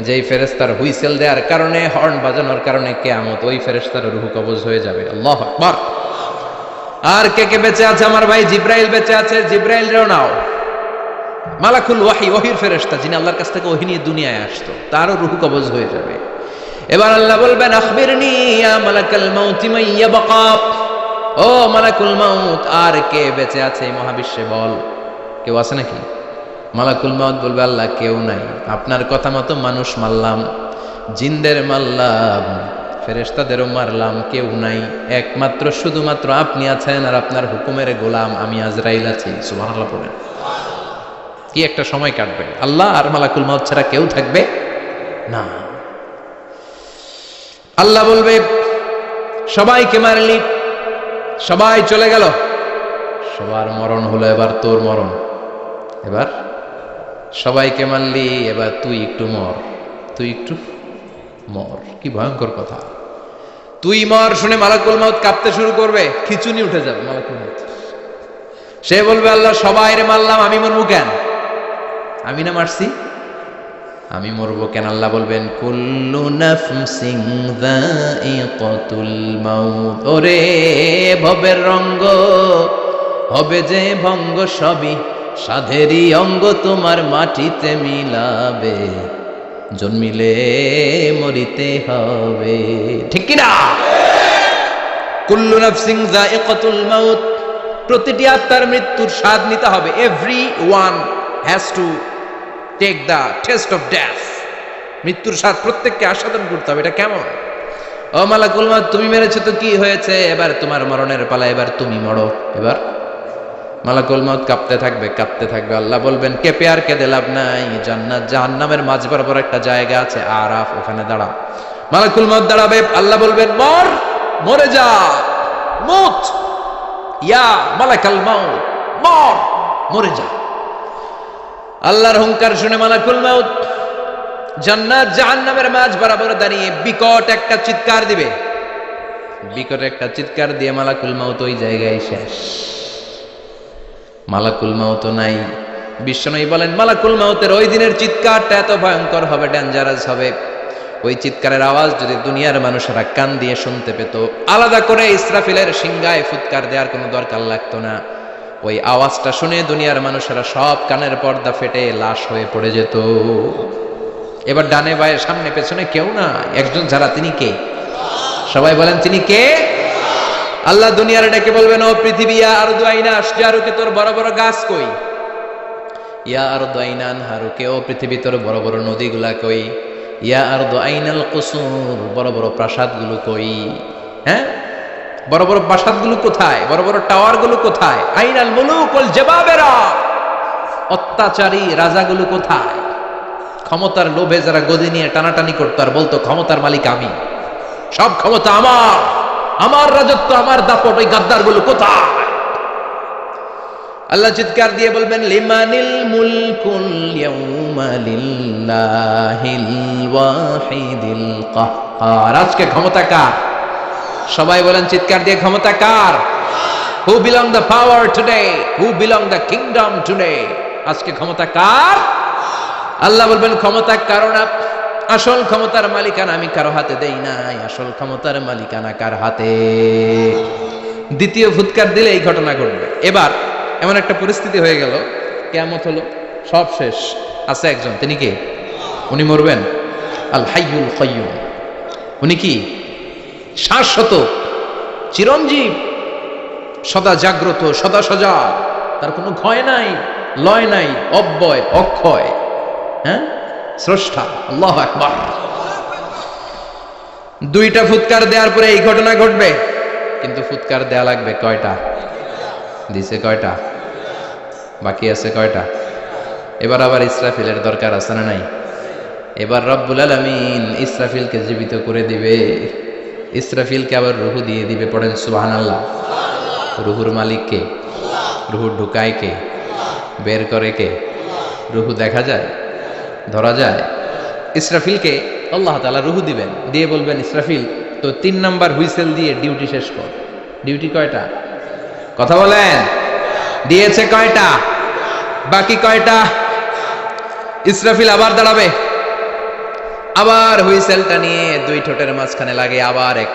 যেই ফেরেশতার হুইসেল দেওয়ার কারণে, হর্ন বাজানোর কারণে কিয়ামত, ওই ফেরেশতার রূহ কবজ হয়ে যাবে। আল্লাহু আকবার। আর কে কে বেঁচে আছে? আমার ভাই জিব্রাইল বেঁচে আছে, জিব্রাইল রেও নাও। মালাকুল ওয়াহি, ওহির ফেরেশতা, যিনি আল্লাহর কাছ থেকে ওহী নিয়ে দুনিয়ায় আসতো, তারও রূহ কবজ হয়ে যাবে। এবার আল্লাহ বলবেন, আখবিরনি ইয়া মালাকাল মাউত মাইয়াবকা, ও মালাকুল মাউত, আর কে বেঁচে আছে এই মহাবিশ্বে বল। কেউ আছে নাকি? মালাকুল মাউত বলবে, আল্লাহ কেউ নাই। আপনার কথা মতো মানুষ মারলাম, জিনদের মারলাম, ফেরেশতাদেরও মারলাম, কেউ নাই, একমাত্র শুধুমাত্র আপনি আছেন, আর আপনার হুকুমের গোলাম আমি আজরাইল আছি। সুবহানাল্লাহ বলেন। কি একটা সময় কাটবে, আল্লাহ আর মালাকুল মাউত ছাড়া কেউ থাকবে না। আল্লাহ বলবে, সবাইকে মারলি, সবাই চলে গেল, সবার মরণ হলো, এবার তোর মরণ। এবার সবাইকে মারলি, এবার তুই একটু মর, তুই একটু মর। কি ভয়ঙ্কর কথা! তুই মর শুনে মালাকুল মাউত কাঁপতে শুরু করবে, খিচুনি উঠে যাবে মালাকুল মাউত। সে বলবে, আল্লাহ সবাইরে মারলাম, আমি মরবো কেন? আমি না মারছি, আমি মরবো কেন? আল্লাহ বলবেন, কুল্লু নাফসিন যায়িকাতুল মাউত, ওরে ভবের রঙ্গ, হবে যে ভঙ্গ, সবই সাধেরই অঙ্গ, তোমার মাটিতে মিলাবে, জন্মিলে মরিতে হবে। ঠিক কিনা? কুল্লু নাফসিন যায়িকাতুল মাউত, প্রতিটি আত্মার মৃত্যুর স্বাদ নিতে হবে। Every one has to take the test of death. মৃত্যুর স্বাদ প্রত্যেককে আস্বাদন করতে হবে। এটা কেমন? ও মালাকুল মাউত, তুমি মেরেছো তো কি হয়েছে, এবার তোমার মরণের পালা, এবার তুমি মরো। এবার মালাকুল মাউত কাঁপতে থাকবে, কাঁপতে থাকবে। আল্লাহ বলবেন, কেঁপে আর কেঁদে লাভ নাই, জান্নাত জাহান্নামের মাঝ বরাবর একটা জায়গা আছে, আরাফ, ওখানে দাঁড়া। মালাকুল মাউত দাঁড়াবে, আল্লাহ বলবেন, মর, মরে যা, মুত, ইয়া মালাকাল মাউত, মর, মরে যা। আল্লাহর হুঙ্কার শুনে মালাকুল মাউত জান্নাত জাহান্নামের মাঝ বরাবর দাঁড়িয়ে বিকট একটা চিৎকার দিবে। বিকট একটা চিৎকার দিয়ে মালাকুল মাউত ওই জায়গায় শেষ। মালাকুল মাউত নাই। বিশ্বনবী বলেন, মালাকুল মাউতের ওই দিনের চিৎকারটা এত ভয়ঙ্কর হবে, ডেঞ্জারাস হবে, ওই চিৎকারের আওয়াজ যদি দুনিয়ার মানুষেরা কান দিয়ে শুনতে পেত, আলাদা করে ইসরাফিলের সিংহায় ফুৎকার দেওয়ার কোনো দরকার লাগতো না। ওই আওয়াজটা শুনে দুনিয়ার মানুষেরা সব কানের পর্দা ফেটে লাশ হয়ে পড়ে যেত। এবার ডানে বায়ে সামনে পেছনে কেউ না, একজন ছাড়া, তিনি কে? সবাই বলেন, তিনি কে? আল্লাহ দুনিয়ার ডেকে বলবেন, ও পৃথিবী, ইয়া আরদু আইনা আশজারুকে, তোর বড় বড় গাছ কই? ইয়া আরদু আইনা আনহারুকে, ও পৃথিবী, তোর বড় বড় নদীগুলা কই? ইয়া আরদু আইনাল কুসুর, বড় বড় প্রাসাদগুলো কই? হ্যাঁ, বড় বড় প্রাসাদগুলো কোথায়? বড় বড় টাওয়ারগুলো কোথায়? আইনাল মুলুক ওয়াল জাবাবেরা, অত্যাচারী রাজাগুলো কোথায়? ক্ষমতার লোভে যারা গদি নিয়ে টানাটানি করতো আর বলতো ক্ষমতার মালিক আমি, সব ক্ষমতা আমার, আমার রাজত্ব, আমার দাপট, ওই গাদ্দারগুলো কোথায়? আল্লাহ চিৎকার দিয়ে বলবেন, লিমানিল মুলকুল ইয়াউমা লিল্লাহিল ওয়াহিদিল কাহ্হার, আজকে ক্ষমতা কার? সবাই বলেন চিৎকার দিয়ে, ক্ষমতা কার? Who belong the power today? Who belong the kingdom today? আজকে ক্ষমতা কার? আল্লাহ বলবেন ক্ষমতা কারো না, আসল ক্ষমতার মালিকানা আমি কারো হাতে দেই নাই, আসল ক্ষমতার মালিকানা কার হাতে? দ্বিতীয় ফুৎকার দিলে এই ঘটনা ঘটবে। এবার এমন একটা পরিস্থিতি হয়ে গেল, কিয়ামত হলো, সব শেষ, আছে একজন, তিনি কে? উনি মরবেন, আল হাইয়ুল কাইয়ুম। উনি কি? শাশ্বত, চিরঞ্জীব, সদা জাগ্রত, সদা সজাগ, তার কোনো ক্ষয় নাই, লয় নাই, অব্যয়, অক্ষয়, হ্যাঁ, স্রষ্টা। আল্লাহু আকবার। দুইটা ফুৎকার দেওয়ার পরে এই ঘটনা ঘটবে, কিন্তু ফুৎকার দেয়া লাগবে কয়টা? দিছে কয়টা? বাকি আছে কয়টা? এবার আবার ইসরাফিলের দরকার আছে না নাই? এবার রব্বুল আলামিন ইসরাফিলকে জীবিত করে দিবে, ইসরাফিলকে আবার রূহ দিয়ে দিবে। পড়েন সুবহানাল্লাহ। রূহুর মালিক কে? রূহ ঢুকায় কে? বের করে কে? রূহ দেখা যায়, ধরা যায়? ইসরাফিলকে আল্লাহ তাআলা রূহ দিবেন, দিয়ে বলবেন ইসরাফিল তো 3 নাম্বার হুইসেল দিয়ে ডিউটি শেষ কর। ডিউটি কয়টা? কথা বলেন। দিয়েছে কয়টা? বাকি কয়টা? ইসরাফিল আবার দাঁড়াবে, আবার হুইসেলটা নিয়ে দুই ঠোঁটের মাঝখানে লাগে আবার এক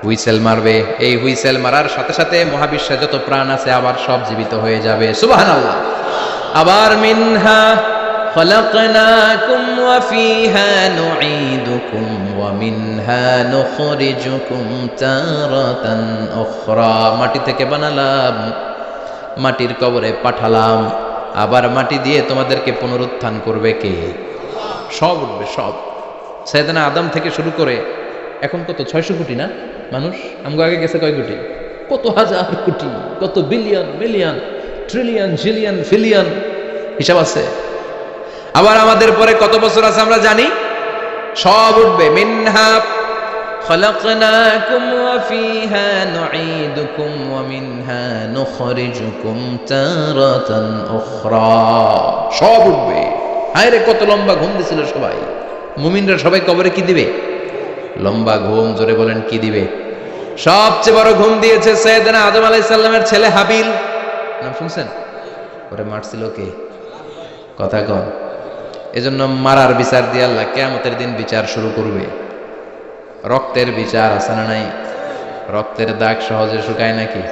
হুইসেল মারবে। এই হুইসেল মারার সাথে সাথে মহাবিশ্বে যত প্রাণ আছে আবার সব জীবিত হয়ে যাবে। সুবহানাল্লাহ। আবার মিনহা খলাকনাকুম ওয়া ফিহা নুঈদুকুম ওয়া মিনহা নুখরিজুকুম তারাতান উখরা। মাটি থেকে বানালাম, মাটির কবরে পাঠালাম, আবার মাটি দিয়ে তোমাদেরকে পুনরুত্থান করবে কে? সব উঠবে, সব। সাইয়েদনা আদম থেকে শুরু করে এখন কত 600 কোটি না মানুষ? আমগো আগে গেছে কয় কোটি? কত হাজার কোটি, কত billion, million, trillion, zillion, pillion, হিসাব আছে। আবার আমাদের পরে কত বছর আছে আমরা জানি? সব উঠবে। মিনহা খলাকনাকুম ওয়া ফিহা নুঈদুকুম ওয়া মিনহা নুখরিজুকুম তারাতান উখরা। সব উঠবে। হায়রে কত লম্বা ঘুম দিছিল সবাই। মুমিনরা সবাই কবরে কি দিবে? লম্বা ঘুম। জোরে বলেন কি দিবে? সবচেয়ে বড় ঘুম দিয়েছে সাইয়েদনা আদম আলাইহিস সালামের ছেলে হাবিল। নাম শুনছেন? ওরে মারছিল কে? কথা কন। এজন্য মারার বিচার দিয়ে আল্লাহ কিয়ামতের দিন বিচার শুরু করবে। রক্তের বিচার আছে না নাই? রক্তের দাগ সহজে শুকায় নাকি?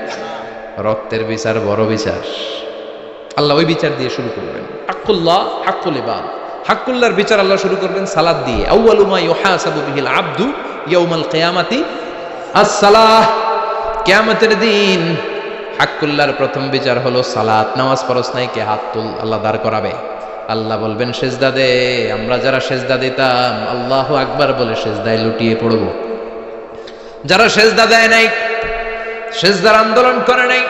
রক্তের বিচার বড় বিচার। আল্লাহ ওই বিচার দিয়ে শুরু করবেন। হাক্কুল্লাহ, হাক্কুল ইবাদ। হাক্কুল্লাহর বিচার আল্লাহ শুরু করবেন সালাত দিয়ে। আউয়ালু মা ইউহাসাবু বিহিল আবদু ইয়াউমাল কিয়ামাতি আস-সালাহ। কিয়ামতের দিন হাক্কুল্লাহর প্রথম বিচার হলো সালাত। নামাজ পড়ছ নাই, কে? হাত তুল। আল্লাহ দাঁড় করাবে। আল্লাহ বলবেন সেজদা দে। আমরা যারা সেজদা দিতাম আল্লাহু আকবার বলে সেজদায় লুটিয়ে পড়ব। যারা সেজদা দেয় নাই, সেজদার আন্দোলন করে নাই,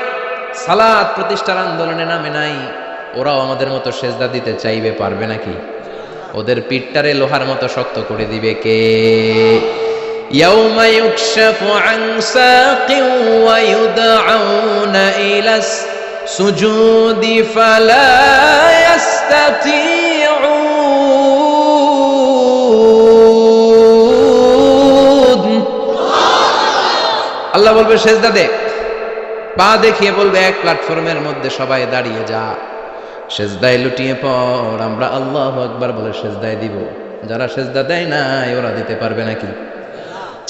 সালাত প্রতিষ্ঠার আন্দোলনে নামে নাই, ওরাও আমাদের মতো সেজদা দিতে চাইবে, পারবে নাকি? ওদের পিঠটারে লোহার মতো শক্ত করে দিবে কে? ইয়াউমা ইউকশাফু আন সাকিন ওয়া ইউদআউনা ইলাস সুজুদি ফালা ইয়াস্তাতিউন। আল্লাহ বলবে সেজদা দে। পা দেখিয়ে বলবে এক প্ল্যাটফর্মের মধ্যে সবাই দাঁড়িয়ে যা, সেজদায় লুটিয়ে পড়। আমরা আল্লাহু আকবার বলে সেজদায় দিব। যারা সেজদা দেয় নাই ওরা দিতে পারবে নাকি?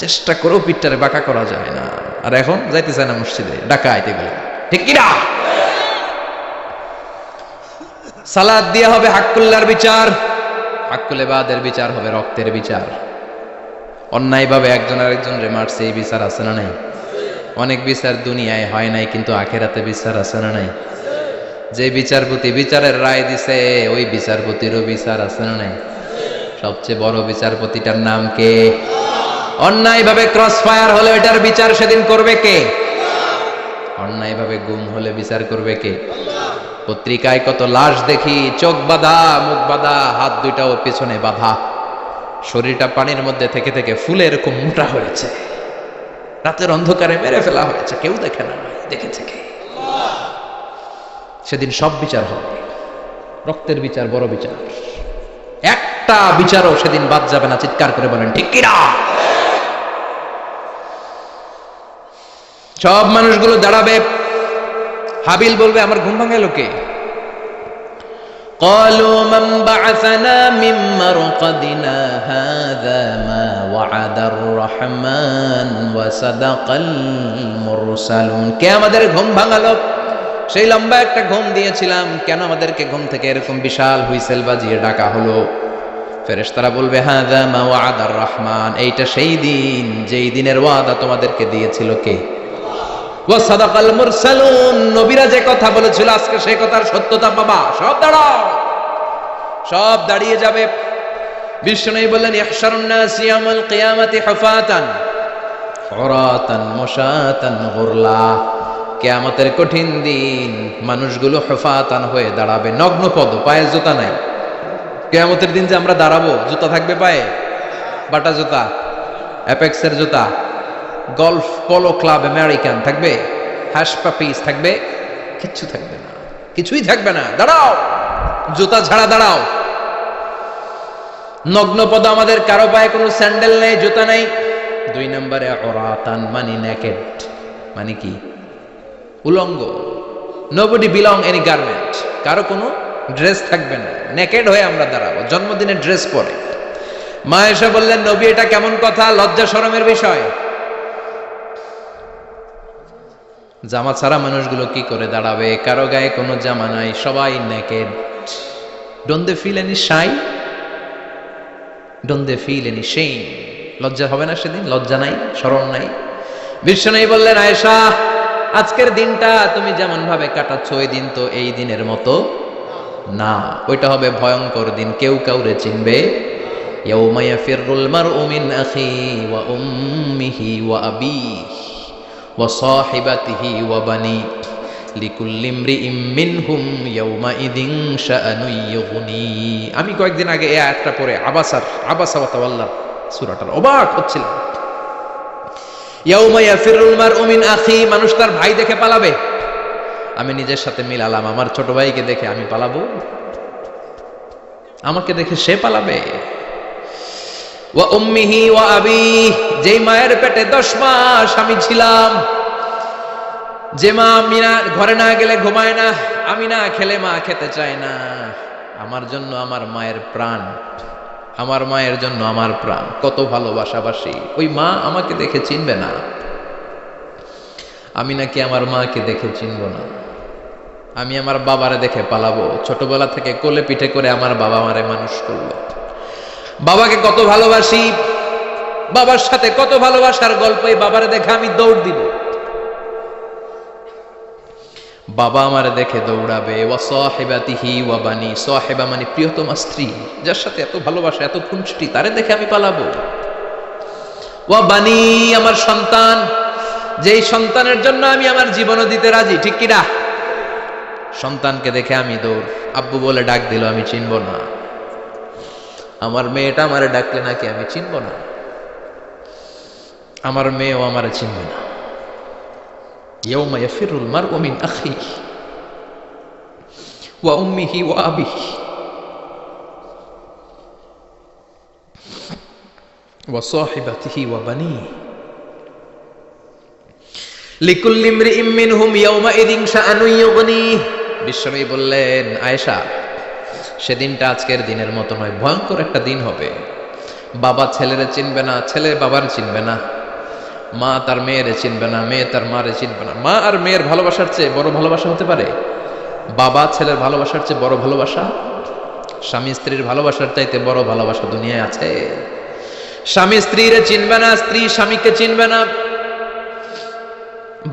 চেষ্টা করেও পিঠটারে বাঁকা করা যায় না। আর এখন যাইতে চায় না মসজিদে, ডাকাইতে গেলে, ঠিক কি না? সালাত দিয়া হবে হাক্কুল্লাহর বিচার, হাক্কুল ইবাদের বিচার হবে রক্তের বিচার। অন্যায়ভাবে একজন আরেকজনরে মারছে, এই বিচার আছে না নাই? অনেক বিচার দুনিয়ায় হয় নাই, কিন্তু আখিরাতে বিচার আছে না নাই? যে বিচারপতি বিচারের রায় দিছে ওই বিচারপতিরও বিচার আছে না নাই? সবচেয়ে বড় বিচারপতিটার নাম কে? অন্যায়ভাবে ক্রস ফায়ার হলে এটার বিচার সেদিন করবে কে? অন্যায়ভাবে গুম হলে বিচার করবে কে? পত্রিকায় কত লাশ দেখি, চোখ বাঁধা, মুখ বাঁধা, হাত দুইটাও পিছনে বাঁধা, শরীরটা পানির মধ্যে থেকে থেকে ফুলে এরকম মোটা হয়েছে, রাতের অন্ধকারে মেরে ফেলা হয়েছে, কেউ দেখে না, দেখেছে কে? সেদিন সব বিচার হবে। রক্তের বিচার বড় বিচার। একটা বিচারও সেদিন বাদ যাবে না। চিৎকার করে বলেন ঠিক কিনা? সব মানুষগুলো দাঁড়াবে। হাবিল বলবে আমার ঘুম ভাঙালো কে? قالوا من بعثنا من مرقدنا هذا ما وعد الرحمن وصدق المرسلون। কে আমাদের ঘুম ভাঙালো? সেই লম্বা একটা ঘুম দিয়েছিলাম, কেন আমাদেরকে ঘুম থেকে এরকম বিশাল হুইসেল বাজিয়ে ডাকা হলো? ফেরেশতারা বলবে হাযা মা ওয়াদার রহমান, এইটা সেই দিন যেই দিনের ওয়াদা তোমাদেরকে দিয়েছিল কে? ওয়া সাদাকাল মুরসালুন, নবীরা যে কথা বলেছিল আজকে সেই কথার সত্যতা পাবা। সব দাঁড়াও, সব দাঁড়িয়ে যাবে। বিষ্ণু বললেন ইহশারুন নাস ইয়াউমাল কিয়ামাতি হুফাতান উরাতান মুশাতান গুরলা, কিয়ামতের কঠিন দিন মানুষগুলো হুফাতান হয়ে দাঁড়াবে, নগ্ন পদ, পায়ে জুতা নাই। কিয়ামতের দিন যে আমরা দাঁড়াবো, জুতা থাকবে পায়ে? বাটা জুতা, অ্যাপেক্সের জুতা, গলফ পোলো ক্লাব আমেরিকান থাকবে? হ্যাশ পাপিস থাকবে? কিচ্ছু থাকবে না, কিছুই থাকবে না। দাঁড়াও, জুতা ছাড়া দাঁড়াও। নগ্ন পদ, আমাদের কারো পায়ে কোনো স্যান্ডেল নেই, জুতা নেই। 2 নম্বরে উরাতান মানে নেকেড, মানে কি? উলঙ্গ। নোবডি বিলং এনি গার্মেন্ট, কারো কোনো ড্রেস থাকবে না, নেকেড হয়ে আমরা দাঁড়াবো, জন্মদিনের ড্রেস পরে। মা এসে বললেন নবী এটা কেমন কথা, লজ্জা শরমের বিষয়। জামা ছাড়া মানুষগুলো কি করে দাঁড়াবে? কারো গায়ে কোনো জামা নাই, সবাই naked. Don't they feel any shy? Don't they feel any shame? লজ্জা হবে না সেদিন? লজ্জা নাই, শরম নাই? বিশ্বনবী বললেন আয়েশা, আজকের দিনটা তুমি যেমন ভাবে কাটাচ্ছ ওই দিন তো এই দিনের মতো না, ওইটা হবে ভয়ঙ্কর দিন, কেউ কাউরে চিনবে। ইয়াউমা ইয়াফিরুল মারউ মিন আখি ওয়া উম্মিহি ওয়া আবিহি ওয়া সাহিবাতিহি ওয়া বানি লিকুল্লি ইমরিইম মিনহুম ইয়াউমাইযিন শাআনুন ইউগনি। আমি কয়েকদিন আগে এই আয়াতটা পড়ে আবাসা ওয়া তাওয়াল্লা সূরাটার অবাক হচ্ছিলাম। ইয়াউমা ইয়াফিরুল মারউ মিন আখি, মানুষ তার ভাই দেখে পালাবে। আমি নিজের সাথে মিলালাম, আমার ছোট ভাইকে দেখে আমি পালাবো? আমাকে দেখে সে পালাবে? ওয়া উম্মিহি ওয়া আবিহি, যেই মায়ের পেটে 10 মাস আমি ছিলাম, যে মা আমি না ঘরে না গেলে ঘুমায় না, আমি না খেলে মা খেতে চায় না, আমার জন্য আমার মায়ের প্রাণ, আমার মায়ের জন্য আমার প্রাণ, কত ভালোবাসাবাসি। ওই মা আমাকে দেখে চিনবে না, আমি নাকি আমার মাকে দেখে চিনব না। আমি আমার বাবারে দেখে পালাবো। ছোটবেলা থেকে কোলে পিঠে করে আমার বাবা আমারে মানুষ করলো, বাবাকে কত ভালোবাসি, বাবার সাথে কত ভালোবাসার গল্প, এই বাবারে দেখে আমি দৌড় দিব, বাবা আমারে দেখে দৌড়াবে। ওয়া সাহিবাতিহি ওয়া বানি, সাহিবা মানে প্রিয়তমা স্ত্রী, যার সাথে এত ভালোবাসা, এত খুনসুটি, তারে দেখে আমি পালাবো। ওয়া বানি, আমার সন্তান, যেই সন্তানের জন্য আমি আমার জীবনও দিতে রাজি, ঠিক কিনা? সন্তানকে দেখে আমি দৌড়। আব্বু বলে ডাক দিল, আমি চিনব না। আমার মেয়েটা আমারে ডাকলে নাকি আমি চিনব না, আমার মেয়েও আমারে চিনবে না। ইয়াউমা ইয়াফিরুল মারউ মিন আখিহি ওয়া উম্মিহি ওয়া আবিহি ওয়া সাহিবাতিহি ওয়া বানিহি লিকুল্লি ইমরিইম মিনহুম ইয়াউমাইযিন শাআনুন ইউগনিহি। বিশ্বনবী বললেন আয়েশা, সেদিনটা আজকের দিনের মতো নয়, ভয়ঙ্কর একটা দিন হবে। বাবা ছেলেরে চিনবে না, ছেলে বাবার চিনবে না, মা তার মেয়েরে চিনবে না, মেয়ে তার মারে চিনবে না। মা আর মেয়ের ভালোবাসার চেয়ে বড় ভালোবাসা হতে পারে? বাবা ছেলের ভালোবাসার চেয়ে বড় ভালোবাসা? স্বামী স্ত্রীর ভালোবাসার চাইতে বড় ভালোবাসা দুনিয়ায় আছে? স্বামী স্ত্রীরে চিনবে না, স্ত্রী স্বামীকে চিনবে না,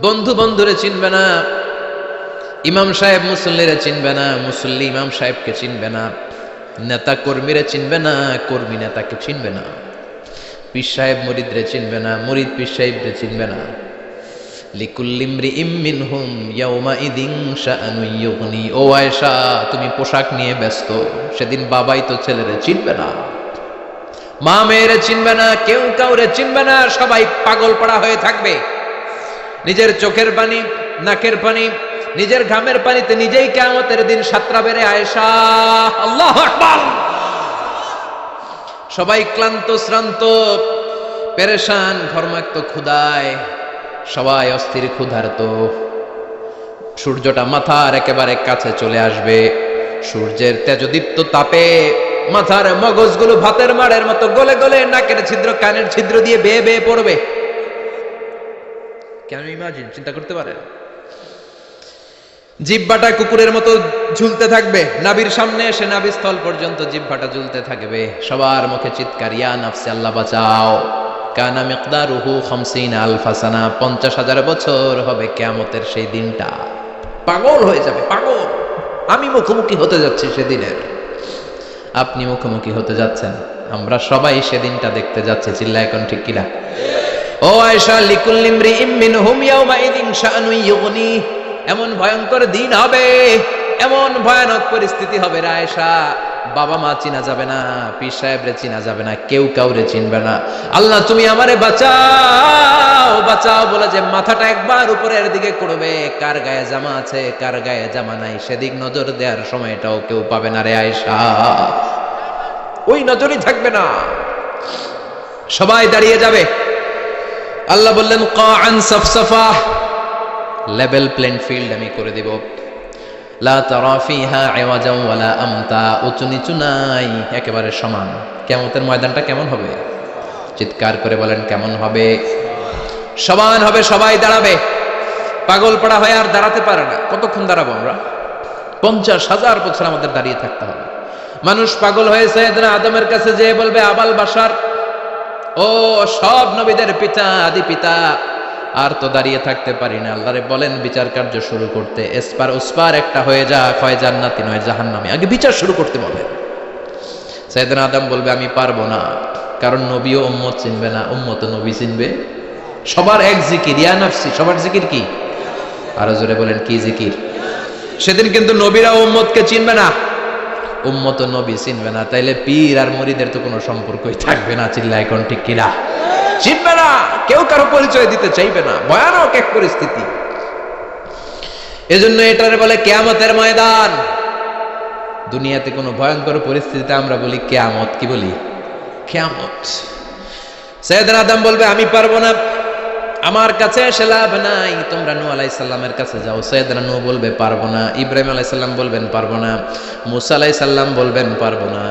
বন্ধু বন্ধুরে চিনবে না, ইমাম সাহেব মুসল্লিরে চিনবে না, মুসল্লি ইমাম সাহেবকে চিনবে না, নেতা কর্মীরে চিনবে না, কর্মী নেতাকে চিনবে না, পীর সাহেব মুরিদরে চিনবে না, মুরিদ পীর সাহেবরে চিনবে না। লিকুল্লি ইমরিইম মিনহুম ইয়াউমাইযিন শাআনুন ইউগনি। ও আয়েশা, তুমি পোশাক নিয়ে ব্যস্ত, সেদিন বাবাই তো ছেলেরে চিনবে না, মা মেয়েরে চিনবে না, কেউ কাউরে চিনবে না, সবাই পাগল পড়া হয়ে থাকবে। নিজের চোখের পানি, নাকের পানি, নিজের ঘামের পানিতে নিজেই কিয়ামতের দিন সাতরা বেড়ে আয়েশা, আল্লাহু আকবার। সবাই ক্লান্ত শ্রান্ত, পেরেশান, ঘর্মাক্ত, ক্ষুধায়, সবাই অস্থির ক্ষুধার্ত। সূর্যটা মাথার একেবারে কাছে চলে আসবে, সূর্যের তেজদীপ্ত তাপে মাথার মগজগুলো ভাতের মাড়ের মতো গলে গলে নাকের ছিদ্র কানের ছিদ্র দিয়ে বেয়ে বেয়ে পড়বে। কেন ইমাজিন, চিন্তা করতে পারেন? জিহ্বাটা কুকুরের মতো ঝুলতে থাকবে, নাভির সামনে এসে নাভিস্থল পর্যন্ত জিহ্বাটা ঝুলতে থাকবে। সবার মুখে চিৎকার, ইয়া নাফসি, আল্লাহ বাঁচাও। কানা মিকদারুহু 50 আলফা সানা, 50,000 বছর হবে কিয়ামতের সেই দিনটা। পাগল হয়ে যাবে, পাগল। আমি মুখোমুখি হতে যাচ্ছি সেদিনের, আপনি মুখোমুখি হতে যাচ্ছেন, আমরা সবাই সেদিনটা দেখতে যাচ্ছি। চিল্লা এখন ঠিক কিনা? ও আয়েশা, লিকুল্লি ইমরিইম মিনহুম ইয়াওমাইযিন শাআনুন ইউগনি, এমন ভয়ঙ্কর দিন হবে, এমন ভয়ানক পরিস্থিতি হবে রে আয়েশা, বাবা মা চিনা যাবে না, পীর সাহেবরে চিনা যাবে না, কেউ কাউরে চিনবে না। আল্লাহ তুমি আমারে বাঁচাও বাঁচাও বলে যে মাথাটা একবার উপরের দিকে করবে, কার গায়ে জামা আছে কার গায়ে জামা নাই সেদিক নজর দেওয়ার সময়টাও কেউ পাবে না রে আয়েশা, ওই নজরই থাকবে না, সবাই দাঁড়িয়ে যাবে। আল্লাহ বললেন কাআন সাফসাফা, লেভেল প্লেন ফিল্ড আমি করে দিব। লা তারা ফিহা ইওয়াজান ওয়ালা আমতা, উঁচু নিচু নাই, একেবারে সমান। কিয়ামতের ময়দানটা কেমন হবে? চিৎকার করে বলেন কেমন হবে? সমান হবে, সবাই দাঁড়াবে। পাগল পড়া হয়ে আর দাঁড়াতে পারে না। কতক্ষণ দাঁড়াবো আমরা? 50,000 বছর আমাদের দাঁড়িয়ে থাকতে হবে। মানুষ পাগল হয়ে সাইয়েদনা আদমের কাছে যেয়ে বলবে, আবাল বাশার, ও সব নবীদের পিতা, আদি পিতা, আর তো দাঁড়িয়ে থাকতে পারি না, আল্লাহরে বলেন বিচার কার্য শুরু করতে। এসপার ওসপার একটা হয়ে যাক, হয় জান্নাতি নয় জাহান্নামী, আগে বিচার শুরু করতে বলেন। সাইয়েদনা আদম বলবে আমি পারবো না, কারণ নবীও উম্মত চিনবে না, উম্মত নবী চিনবে। সবার এক জিকির, ইয়া নাফসি, সবার জিকির কি? আরো জোরে বলেন কি জিকির? সেদিন কিন্তু নবীরা উম্মতকে চিনবে না, উম্মত নবী চিনবে না, তাইলে পীর আর মুরিদের তো কোনো সম্পর্কই থাকবে না। চিল্লা এখন ঠিক কিনা? চিনবে না, কেউ কারো পরিচয় দিতে চাইবে না, ভয়ানক এক পরিস্থিতি। এজন্য এটারে বলে কিয়ামতের ময়দান। দুনিয়াতে কোনো ভয়ঙ্কর পরিস্থিতিতে আমরা বলি কিয়ামত, কি বলি? কিয়ামত। সাইয়েদনা আদম বলবে আমি পারবো না, আমার কাছে এসে লাভ নাই, তোমরা নূহ আলাইহিস সালামের কাছে যাও। সাইয়েদনা নূহ বলবে পারবো না, ইব্রাহিম আলাইহিস সালাম বলবেন পারবো না, মুসা আলাইহিস সালাম বলবেন পারবো না,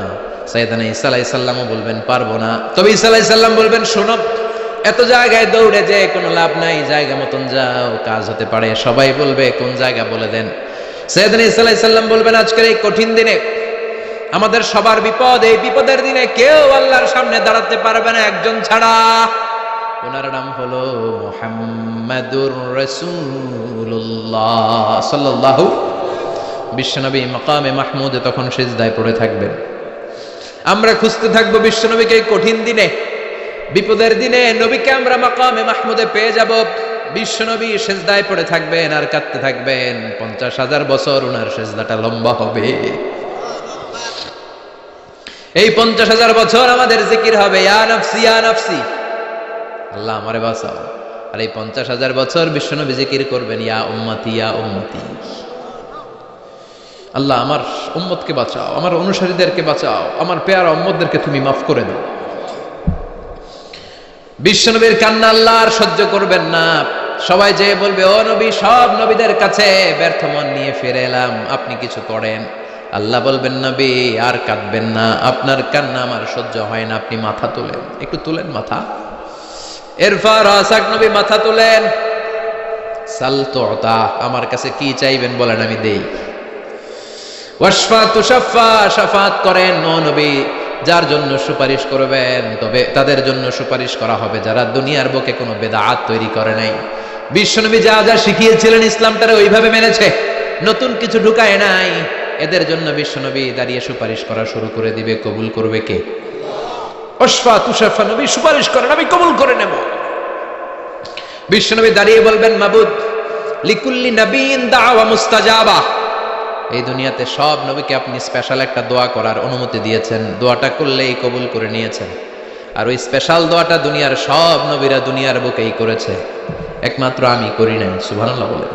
সাইয়েদনা ঈসা আলাইহিস সালামও বলবেন পারবো না। তবে ঈসা আলাইহিস সালাম বলবেন শোনো, এত জায়গায় দৌড়ে যে কোনো লাভ নাই, জায়গা মতন যাও, কাজ হতে পারে। সবাই বলবে কোন জায়গা বলে দেন। সাইয়েদনা ঈসা আলাইহিস সালাম বলবেন আজকের এই কঠিন দিনে আমাদের সবার বিপদ, এই বিপদের দিনে কেউ আল্লাহর সামনে দাঁড়াতে পারবে না একজন ছাড়া, ওনার নাম হলো মুহাম্মাদুর রাসূলুল্লাহ সাল্লাল্লাহু। বিশ্বনবী মাকামে মাহমুদে তখন সিজদায় পড়ে থাকবেন। আমরা খুঁজতে থাকবো বিশ্বনবীকে এই কঠিন দিনে, বিপদের দিনে নবীকে আমরা মাকামে মাহমুদে পেয়ে যাব। বিশ্বনবী সিজদায় পড়ে থাকবেন আর কাঁদতে থাকবেন। 50,000 বছর ওনার সিজদাটা লম্বা হবে। এই 50,000 বছর আমাদের জিকির হবে, ইয়া নাফসি ইয়া নাফসি, আল্লাহ আমারে বাঁচাও। আর এই 50,000 বছর বিশ্বনবী জিকির করবেন, ইয়া উম্মতি ইয়া উম্মতি, আল্লাহ আমার উম্মতকে বাঁচাও, আমার অনুসারীদেরকে বাঁচাও, আমার পেয়ারা উম্মতদেরকে তুমি মাফ করে দাও। বিশ্বনবীর কান্না আল্লাহ আর সহ্য করবেন না। সবাই যে বলবে ও নবী, সব নবীদের কাছে ব্যর্থ মন নিয়ে ফিরে এলাম, আপনি কিছু করেন। আল্লাহ বলবেন নবী আর কাঁদবেন না, আপনার কান্না আমার সহ্য হয় না, আপনি মাথা তোলেন, একটু তোলেন মাথা। এরপর আসাক নবী মাথা তোলেন, সাল তুতা, আমার কাছে কি চাইবেন বলেন আমি দেই। ওয়াশফা তুশাফা, শাফাত করেন ও নবী, যার জন্য সুপারিশ করবেন তবে তাদের জন্য সুপারিশ করা হবে যারা দুনিয়ার বুকে কোনো বেদাত তৈরি করে নাই। বিশ্বনবী যা যা শিখিয়েছিলেন ইসলামটারে ওইভাবে মেনেছে, নতুন কিছু ঢুকায় নাই। এদের জন্য বিশ্বনবী দাঁড়িয়ে সুপারিশ করা শুরু করে দিবে। কবুল করবে কে? ওয়াশফা তুশাফা, নবী সুপারিশ করেন, আমি কবুল করে নেব। বিশ্বনবী দাঁড়িয়ে বলবেন মাবুদ, লিকুল্লি নবিয়্যিন দাওয়া মুস্তাজাবা, এই দুনিয়াতে সব নবীকে আপনি স্পেশাল একটা দোয়া করার অনুমতি দিয়েছেন, দোয়াটা করলেই কবুল করে নিয়েছেন। আর ওই স্পেশাল দোয়াটা দুনিয়ার সব নবীরা দুনিয়ার বুকেই করেছে, একমাত্র আমি করি নাই। সুবহানাল্লাহ বলেন।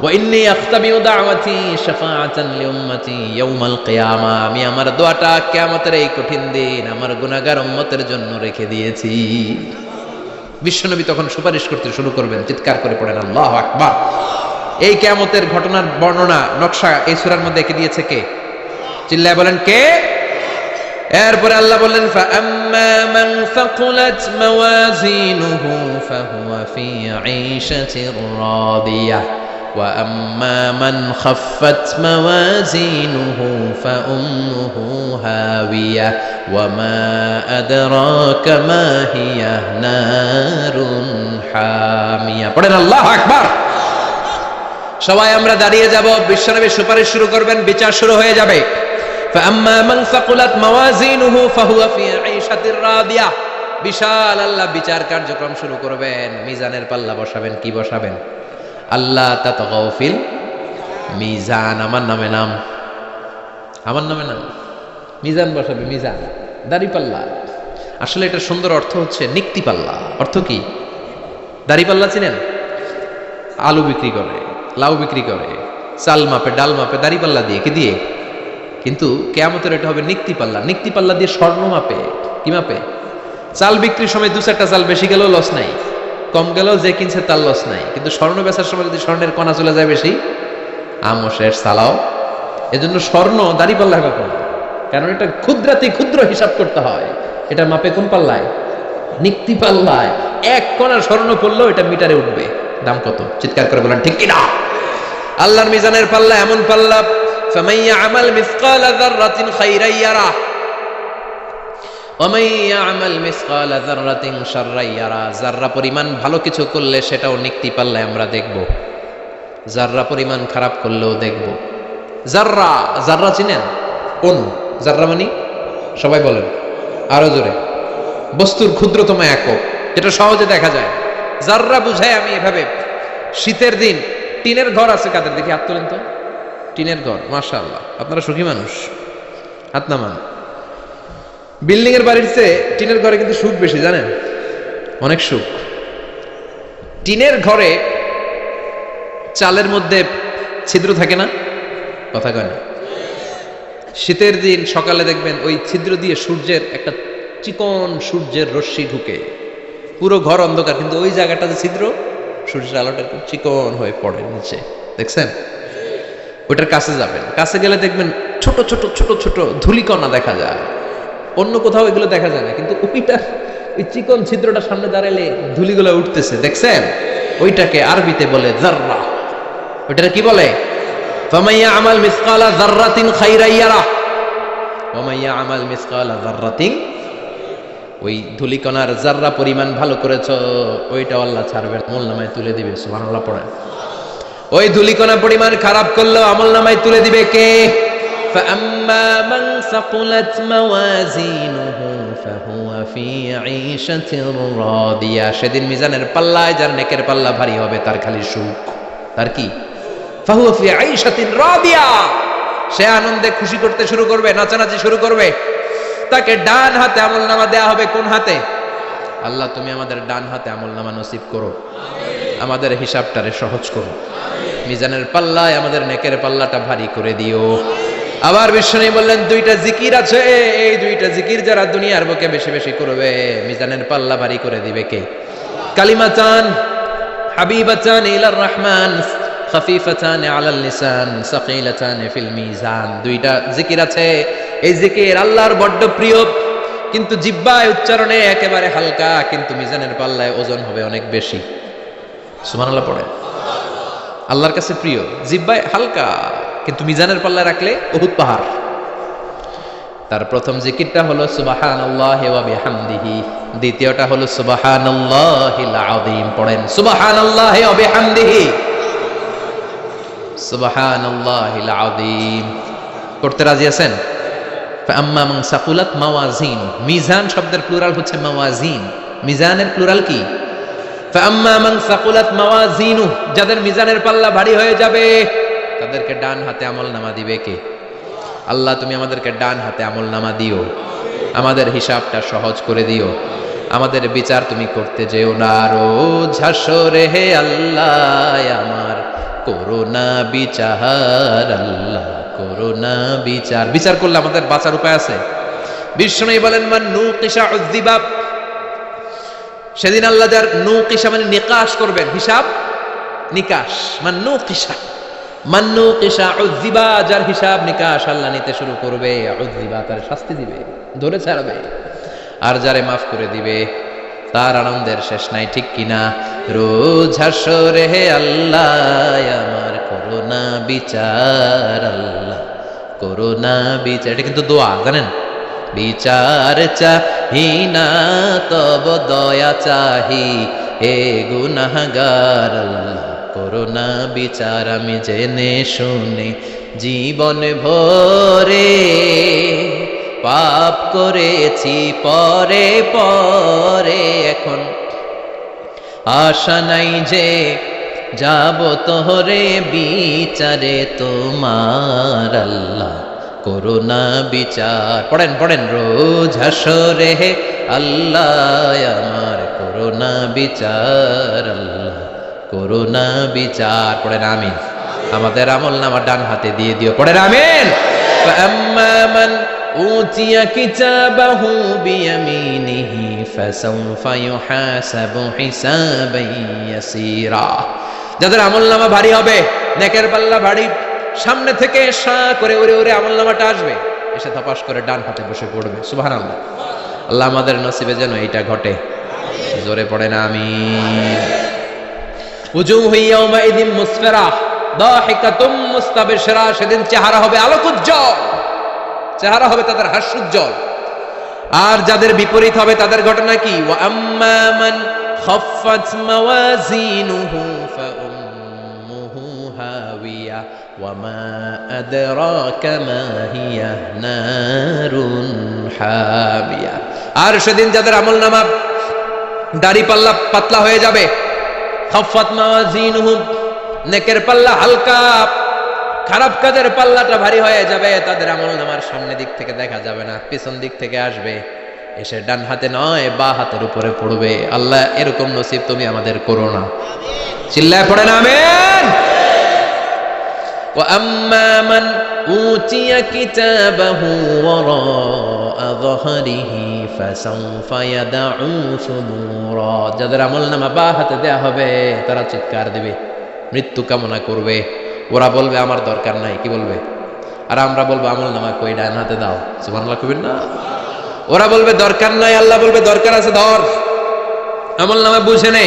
ওয়া ইন্নী আখতামিউ দাওয়াতি শাফাআতান লিউম্মতি ইয়াউমাল কিয়ামা, আমি আমার দোয়াটা কিয়ামতের এই কঠিন দিন আমার গুনাহগার উম্মতের জন্য রেখে দিয়েছি। বিশ্বনবী তখন সুপারিশ করতে শুরু করবেন, চিৎকার করে পড়েন আল্লাহু আকবার। এই কিয়ামতের ঘটনার বর্ণনা নকশা এই সূরার মধ্যে এঁকে দিয়েছে কে? চিল্লায় বলেন কে? এরপরে আল্লাহ বললেন ফাআম্মা মান সাকুলাত মাওয়াজিনুহু ফাহুয়া ফি ঈশাতির রাদিয়াহ ওয়া আম্মা মান খাফফাত মাওয়াজিনুহু ফাউম্মুহু হাওিয়াহ ওয়া মা আদরাকা মা হিয়া নারুন হামিয়া। পড়েন আল্লাহু আকবার। সবাই আমরা দাঁড়িয়ে যাব, বিশ্বনবী সুপারিশ শুরু করবেন, বিচার শুরু হয়ে যাবে। فأما من ثقلت موازينه فهو في عيشة راضية। বিশাল আল্লাহ বিচার কার্যক্রম শুরু করবেন, মিজানের পাল্লা বসাবেন। কি বসাবেন? আল্লাহ তাতগাউ ফিল মিজান। আমার নামে নাম, আমার নামে নাম। মিজান বসাবে, মিজান দাড়ি পাল্লা। আসলে এটা সুন্দর অর্থ হচ্ছে নিক্তি পাল্লা। অর্থ কি? দাড়ি পাল্লা চিনেন? আলু বিক্রি করে, লাউ বিক্রি করে, চাল মাপে, ডাল মাপে, দাড়ি পাল্লা দিয়ে। কি দিয়ে? কিন্তু কিয়ামতের এটা হবে নিক্তি পাল্লা। নিক্তি পাল্লা দিয়ে স্বর্ণ মাপে। কি মাপে? চাল বিক্রির সময় দু চারটা চাল বেশি গেলেও লস নাই, কম গেলেও যে কিনছে তার লস নাই। কিন্তু স্বর্ণ বেচার সময় যদি স্বর্ণের কণা চলে যায় বেশি, আমও শেষ, সালাও। এজন্য স্বর্ণ দাড়ি পাল্লায় মাপে না, কারণ এটা ক্ষুদ্রাতি ক্ষুদ্র হিসাব করতে হয়। এটা মাপে কোন পাল্লায়? নিক্তি পাল্লায়। এক কণা স্বর্ণ পড়লেও এটা মিটারে উঠবে। দাম কত? চিৎকার করে বলেন ঠিক কিনা? আল্লাহর মিজানের পাল্লা এমন পাল্লা, فمن يعمل مثقال ذرة خيرا يره ومن يعمل مثقال ذرة شرا يره। যাররা পরিমাণ ভালো কিছু করলে সেটাও নিক্তি পাল্লায় আমরা দেখব, যাররা পরিমাণ খারাপ করলেও দেখব। যাররা, যাররা চিনেন? অণু। যাররা মানে সবাই বলেন আরো জোরে। বস্তুর ক্ষুদ্রতম একক, যেটা সহজে দেখা যায়। যাররা বুঝায় আমি এভাবে, শীতের দিন টিনের ঘর আছে কাদের? দেখি হাত তোলেন তো। টিনের ঘর, মাশাআল্লাহ, আপনারা সুখী মানুষ, হাত নামান। বিল্ডিং এর বাড়ির চেয়ে টিনের ঘরে কিন্তু সুখ বেশি, জানেন? অনেক সুখ। টিনের ঘরে চালের মধ্যে ছিদ্র থাকে না? কথা কয় না? শীতের দিন সকালে দেখবেন ওই ছিদ্র দিয়ে সূর্যের একটা চিকন সূর্যের রশ্মি ঢুকে, পুরো ঘর অন্ধকার, কিন্তু ওই জায়গাটা যে ছিদ্র, সূর্যের আলোটা চিকন হয়ে পড়ে নিচে, দেখছেন? ওইটার কাছে যাবেন, কাছে গেলে দেখবেন ছোট ছোট ছোট ছোট ধূলিকণা দেখা যায়। অন্য কোথাও এগুলো দেখা যায় না, কিন্তু ওইটা, ওই চিকন ছিদ্রটা সামনে দাঁড়ালে ধূলিগুলো উঠতেছে, দেখছেন? ওইটাকে আরবিতে বলে যাররা। ওইটাকে কি বলে? ফামাইয়া আমাল মিসকালা যাররাতিন খাইরান ইয়ারা ওয়া মাইয়া আমাল মিসকালা যাররাতিন। ওই ধূলিকণার যাররা পরিমাণ ভালো করেছো, ওইটা আল্লাহ ছাড়বেন, আমলনামায় তুলে দিবে। সুবহানাল্লাহ পড়েন। ওই ধূলিকণা পরিমাণ খারাপ করলেও আমলনামায় তুলে দিবে কে? فأما من ثقلت موازينه فهو في عيشة راضية। সেদিন মিজানের পাল্লায় যার নেকের পাল্লা ভারী হবে তার খালি সুখ। তার কি? فهو في عيشة راضية। সে আনন্দে খুশি করতে শুরু করবে, নাচানাচি শুরু করবে। তাকে ডান হাতে আমলনামা দেয়া হবে। কোন হাতে? আল্লাহ তুমি আমাদের ডান হাতে আমলনামা নসিব করো, আমাদের হিসাবটারে সহজ করো, মিজানের পাল্লায় আমাদের নেকের পাল্লাটা ভারী করে দিও। আবার বিশ্বনবী বললেন দুইটা জিকির আছে, এই দুইটা জিকির যারা দুনিয়ার বুকে বেশি বেশি করবে মিজানের পাল্লা ভারী করে দিবে কে? কালিমাতান হাবিবাতান ইলার রহমান খাফিফাতান আলাল লিসান সাকিলাতান ফিল মিজান। দুইটা জিকির আছে, এই জিকির আল্লাহর বড্ড প্রিয়, কিন্তু জিহ্বায় উচ্চারণে একেবারে হালকা, কিন্তু মিজানের পাল্লায় ওজন হবে অনেক বেশি। সুবহানাল্লাহ পড়ে। আল্লাহর কাছে প্রিয়, জিহ্বায় হালকা, কিন্তু মিজানের পাল্লায় রাখলে উহুদ পাহাড়। তার প্রথম জিকিরটা হলো সুবহানাল্লাহি ওয়া বিহামদিহি, দ্বিতীয়টা হলো সুবহানাল্লাহিল আযীম। পড়েন সুবহানাল্লাহি ওয়া বিহামদিহি, সুবহানাল্লাহিল আযীম। করতে রাজি আছেন? ফাআম্মা মান সাকুলাত মাওয়াজিন। মিজান শব্দের প্লুরাল হচ্ছে মাওয়াজিন। মিজানের প্লুরাল কি? ফাআম্মা মান সাকুলাত মাওয়াজিনু। যাদের মিজানের পাল্লা ভারী হয়ে যাবে তাদেরকে ডান হাতে আমলনামা দিবে কে? আল্লাহ তুমি আমাদেরকে ডান হাতে আমলনামা দিও, আমাদের হিসাবটা সহজ করে দিও, আমাদের বিচার তুমি করতে যেও না রোজ হাসরে। হে আল্লাহ আমার করোনা বিচার, আল্লাহ করোনা বিচার। বিচার করলে আমাদের বাঁচার উপায় আছে। বিষ্ণু বলেন মান নুকিশা উযযিবা। সেদিন আল্লাহ যার নুকিশা মানে নিকাশ করবেন, হিসাব নিকাশ। মান নুকিশা, মান্নু কিসা উযিবা, যার হিসাব নিকাশ আল্লাহ নিতে শুরু করবে, উযিবা তার শাস্তি দিবে, ধরে ছাড়বে। আর যারে মাফ করে দিবে তার আনন্দের শেষ নাই, ঠিক কিনা? রোজ হাসরে হে আল্লাহ আমার করোনা বিচার, আল্লাহ করোনা বিচার। এটা কিন্তু দোয়া, জানেন? বিচার চাহি না তব দয়া চাহি, হে গুনাহগার আল্লাহ করোনা বিচার। আমি জেনে শুনে জীবন ভরে পাপ করেছি পরে পরে, এখন আশা নাই যে যাব তোহরে বিচারে তোমার, আল্লাহ করোনা বিচার। পড়েন পড়েন, রোজ হাসরে হে আল্লাহ আমার করোনা বিচার, আল্লাহ করোনা বিচার। পড়েন আমিন। আমাদের আমল নামা ডান হাতে দিয়ে দিও, পড়েন আমিন। فأما من أوتي كتابه بيمينه فسوف يحاسب حسابا يسيرا। যাদের আমল নামা ভারী হবে, নেকের পাল্লা ভারী, সামনে থেকে সা করে উড়ে উড়ে আমল নামাটা আসবে, এসে তপাস করে ডান হাতে বসে পড়বে। সুবহানাল্লাহ। আল্লাহ আমাদের নসিবে যেন এইটা ঘটে। জোরে পড়েন আমিন। উজুহু ইয়াওমাইযিন মুসফিরা দাহিকাতুম মুস্তাবশিরা, সেদিন চেহারা হবে আলোকোজ্জ্বল, চেহারা হবে তাদের হাস্যোজ্জ্বল। আর যাদের বিপরীত হবে তাদের ঘটনা কি? ওয়া আম্মা মান খাফফাত মাওয়াজিনুহু ফাউম্মুহু হাওিয়া ওয়া মা আদরাকা মা হিয়া নারুন হামিয়া। আর সেদিন যাদের আমলনামা দাড়ি পাল্লা পাতলা হয়ে যাবে, খাফফাত মাওয়াজিনুহু নেকের পাল্লা হালকা, খারাপ কাজের পাল্লাটা ভারী হয়ে যাবে, তাদের আমলনামার সামনে দিক থেকে দেখা যাবে না, পিছন দিক থেকে আসবে, এসে ডান হাতে নয় বা হাতের উপরে পড়বে। আল্লাহ এরকম নসিব তুমি আমাদের করো না। চিল্লায় পড়েন আমিন। ওয়া আম্মা মান উতিয়া কিতাবাহু ওয়ারাআ যাহরিহি ফাসাউফা ইয়াদউ সুবুরা। যাদের আমলনামা বা হাতে দেয়া হবে তারা চিৎকার দিবে, মৃত্যু কামনা করবে। ওরা বলবে আমার দরকার নাই, কি বলবে? আর আমরা বলবো আমলনামা কই, ডান হাতে দাও। সুবহানাল্লাহ কইবেন না? ওরা বলবে দরকার নাই, আল্লাহ বলবে দরকার আছে, ধর আমলনামা বুঝে নে।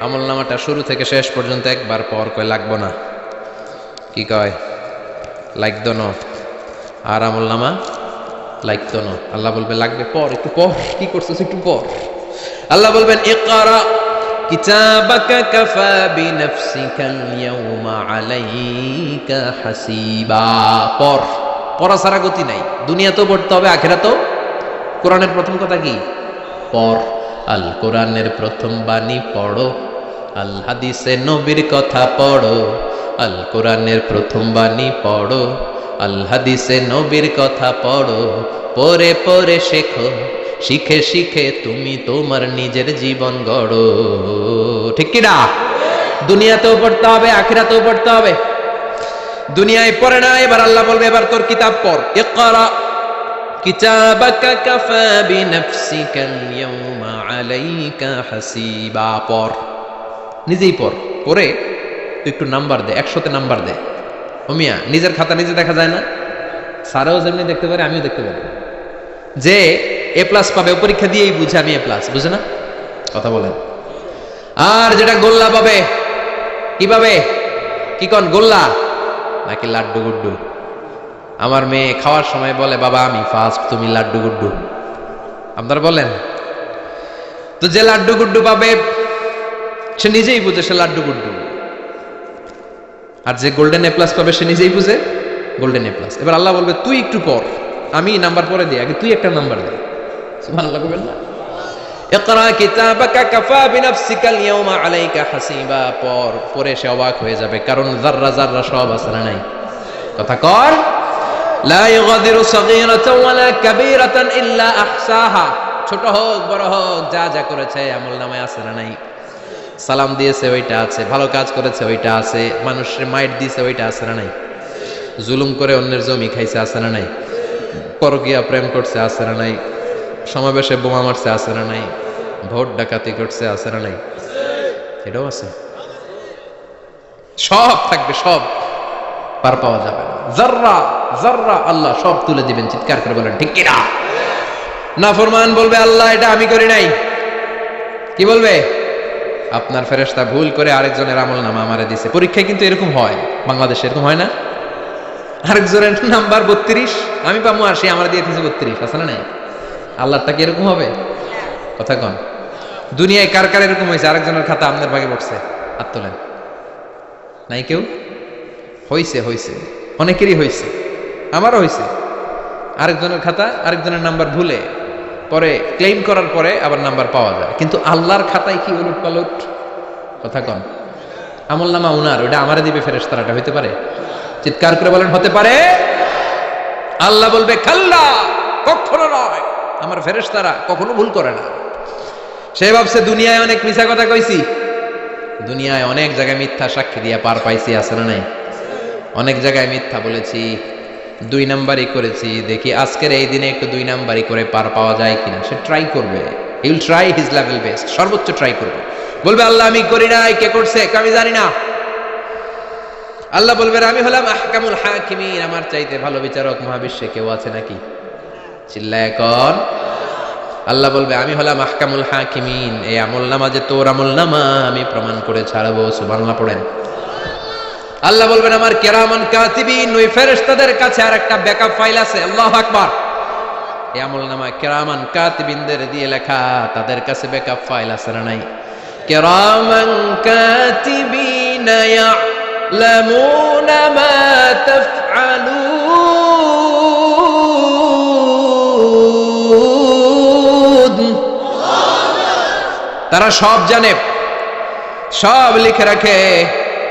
আমলনামাটা শুরু থেকে শেষ পর্যন্ত একবার পর কয় লাগবো না, কি কয়? লাগতো না। আর আমলনামা লাগতো না, আল্লাহ বলবে লাগবে পর, একটু পর, কি করছিস একটু পর। আল্লাহ বলবেন ইকরা কিতাবাকা কাফা বিনাফসিকাল ইয়াউমা আলাইকা হাসিবা। পর, পড়া ছাড়া গতি নাই। দুনিয়াতেও পড়তে হবে, আখিরাতেও। কোরআনের প্রথম কথা কি? পর। আল কোরআনের প্রথম বাণী পড়ো, আল হাদিসে নবীর কথা পড়ো। আল কোরআনের প্রথম বাণী পড়ো, আল হাদিসে নবীর কথা পড়ো। পড়ে পড়ে শেখো, শিখে শিখে তুমি তোমার নিজের জীবন গড়ো। ঠিক কি না? দুনিয়াতেও পড়তে হবে, আখিরাতেও পড়তে হবে। দুনিয়ায় পড়ে না, এবার আল্লাহ বলবে এবার তোর কিতাব পড়। ইকরা কিতাবাকা কাফা বিনাফসিকাল ইয়াউমা আলাইকা হাসিবা। পড়, নিজেই পড়, পড়ে একটু নাম্বার দে, 100তে নাম্বার দে। ওমিয়া নিজের খাতা নিজে দেখা যায় না? স্যারও যেমনি দেখতে পারে, আমিও দেখতে পারি। যে এ প্লাস পাবে ও পরীক্ষা দিয়েই বুঝে আমি এ প্লাস, বুঝে না? কথা বলেন। আর যেটা গোল্লা পাবে, কি পাবে? কি কন, গোল্লা নাকি লাড্ডু গুড্ডু? আমার মেয়ে খাওয়ার সময় বলে বাবা আমি ফার্স্ট, তুমি লাড্ডু গুড্ডু। আপনারা বলেন তো, যে লাড্ডু গুড্ডু পাবে সে নিজেই বুঝে সে লাড্ডু গুড্ডু, আর যে গোল্ডেন এ প্লাস পাবে সে নিজেই বুঝে গোল্ডেন এ প্লাস। এবার আল্লাহ বলবে তুই একটু পর, আমি নাম্বার পরে দিই, আগে তুই একটা নাম্বার দে। সুবহানাল্লাহ বলবেন না? ইকরা কিতাবাকা কাফা বিনাফসিকাল ইয়াউমা আলাইকা হাসিবা। পর, পরে সে অবাক হয়ে যাবে, কারণ যাররা যাররা সব আছে না নাই? কথা কর। লা ইউগাদিরু সাগীরাতান ওয়ালা কাবীরাতান ইল্লা আহসাহা। ছোট হোক বড় হোক, যা যা করেছে আমলনামায় আছে না নাই? সালাম দিয়েছে ওইটা আছে, ভালো কাজ করেছে ওইটা আছে, মানুষের মাইট দিয়েছে ওইটা আছে না নাই? জুলুম করে অন্যের জমি খাইছে আছে না নাই? পরকীয়া প্রেম করছে আছে না নাই? সমাবেশে বোমা মারছে আছে না নাই? ভোট ডাকাতি করছে আছে না নাই? এটাও আছে। সব থাকবে, সব পার পাওয়া যাবে না। যাররা যাররা আল্লাহ সব তুলে দিবেন। চিৎকার করে বলেন ঠিক কিনা? নাফরমান বলবে আল্লাহ এটা আমি করি নাই। কি বলবে? আপনার ফেরেশতা ভুল করে আরেকজনের আমলনামা আমারে দিছে। পরীক্ষায় কিন্তু এরকম হয়, বাংলাদেশে এরকম হয় না? আরেকজনের নাম্বার 32, আমি পাবো 80, আমার দিয়ে দিয়েছে 32, আছে না নাই? আল্লাহরটা কি এরকম হবে? কথা কন। দুনিয়ায় কার কার এরকম হয়েছে আরেকজনের খাতা আপনার ভাগে পড়ছে? হাত তোলেন। নাই কেউ? হইছে, হইছে, অনেকেরই হয়েছে, আমারও হয়েছে। আরেকজনের খাতা আরেকজনের নাম্বার ভুলে পরে ক্লেম করার পরে আবার নাম্বার পাওয়া যায়, কিন্তু আল্লাহর খাতায় কি উলট পালট? কথা কন। আমল নামা উনার, ওটা আমারে দিবে ফেরেশতারা, এটা হইতে পারে? চিৎকার করে বলেন হতে পারে? আল্লাহ বলবে খাল্লা, কখনো নয়, আমার ফেরেশতারা কখনো ভুল করে না। সে ভাবছে দুনিয়ায় অনেক মিথ্যা কথা কইছি, দুনিয়ায় অনেক জায়গায় মিথ্যা সাক্ষী দিয়া পার পাইছি, আছে না নাই? অনেক জায়গায় মিথ্যা বলেছি, 2 নাম্বারই করেছি, দেখি আজকের এই দিনে একটু 2 নাম্বারই করে পার পাওয়া যায় কিনা। সে ট্রাই করবে, he will try his level best, সর্বোচ্চ ট্রাই করবে। বলবে আল্লাহ আমি করি নাই, কে করছে আমি জানি না। আল্লাহ বলবেন আমি হলাম আহকামুল হাকিমিন, আমার চাইতে ভালো বিচারক মহাবিশ্বে কেউ আছে নাকি? চিল্লায় এখন। আল্লাহ বলবে আমি হলাম আহকামুল হাকিমিন, এই আমলনামা যে তোর আমলনামা আমি প্রমাণ করে ছাড়বো। সুবহানাল্লাহ পড়েন। আল্লাহ বলবেন আমার কিরামান কাতিবিন, ওই ফেরেশতাদের কাছে আরেকটা ব্যাকআপ ফাইল আছে। আল্লাহু আকবার। এই আমলনামা কিরামান কাতিবিনদের দিয়ে লেখা, তাদের কাছে ব্যাকআপ ফাইল আছে না নাই? কিরামান কাতিবিন ইয়ালামুনা মা তাফআলুন, তারা সব জানে, সব লিখে রাখে।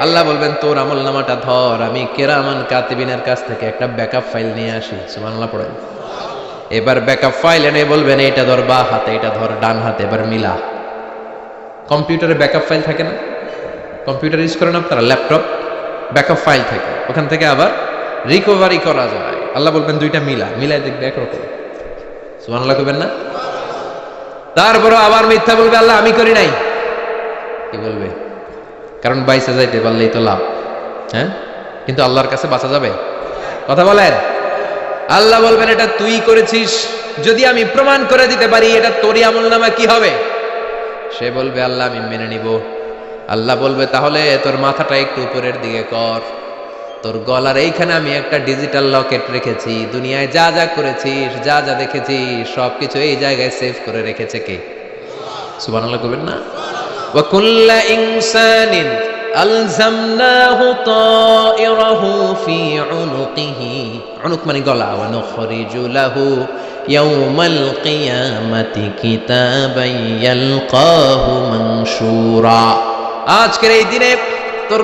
আল্লাহ বলবেন তোর আমলনামাটা ধর, আমি কিরামান কাতিবিনের কাছ থেকে একটা ব্যাকআপ ফাইল নিয়ে আসি। সুবহানাল্লাহ পড়েন। এবার ব্যাকআপ ফাইল এনে বলবেন এইটা ধর বাঁ হাতে, এটা ধর ডান হাতে, এবার মিলা। কম্পিউটারে ব্যাকআপ ফাইল থাকে না? কম্পিউটার ইউজ করেন আপনারা, ল্যাপটপ, ব্যাকআপ ফাইল থাকে, ওখান থেকে আবার রিকভারি করা যায়। আল্লাহ বলবেন দুইটা মিলা, মিলাই দেখবে একরকম। সুবহানাল্লাহ কইবেন না? তারপরে আবার মিথ্যা বলবে আল্লাহ আমি করি নাই। কি বলবে? কারণ বাইসে যাইতে পারলেই তো লাভ, হ্যাঁ? কিন্তু আল্লাহর কাছে বাঁচা যাবে? কথা বলেন। আল্লাহ বলবেন এটা তুই করেছিস, যদি আমি প্রমাণ করে দিতে পারি এটা তোরই আমলনামা, কি হবে? সে বলবে আল্লাহ আমি মেনে নিব। আল্লাহ বলবে তাহলে তোর মাথাটা একটু উপরের দিকে কর, তোর গলার এইখানে আমি একটা ডিজিটাল লকেট রেখেছি, দুনিয়ায় যা যা করেছিস, যা যা দেখেছিস সবকিছু এই জায়গায় সেভ করে রেখেছে কে? সুবহানাল্লাহ কইবেন না? ওয়া কুল্লা ইনসানিন আলজামনাহু তায়রাহু ফি উনুকিহি, উনুক মানে গলা, ওয়া নুখরিজু লাহু ইয়াউমাল কিয়ামাতি কিতাবান ইয়ালকাহু মানশুরা। আজকের এই দিনে তোর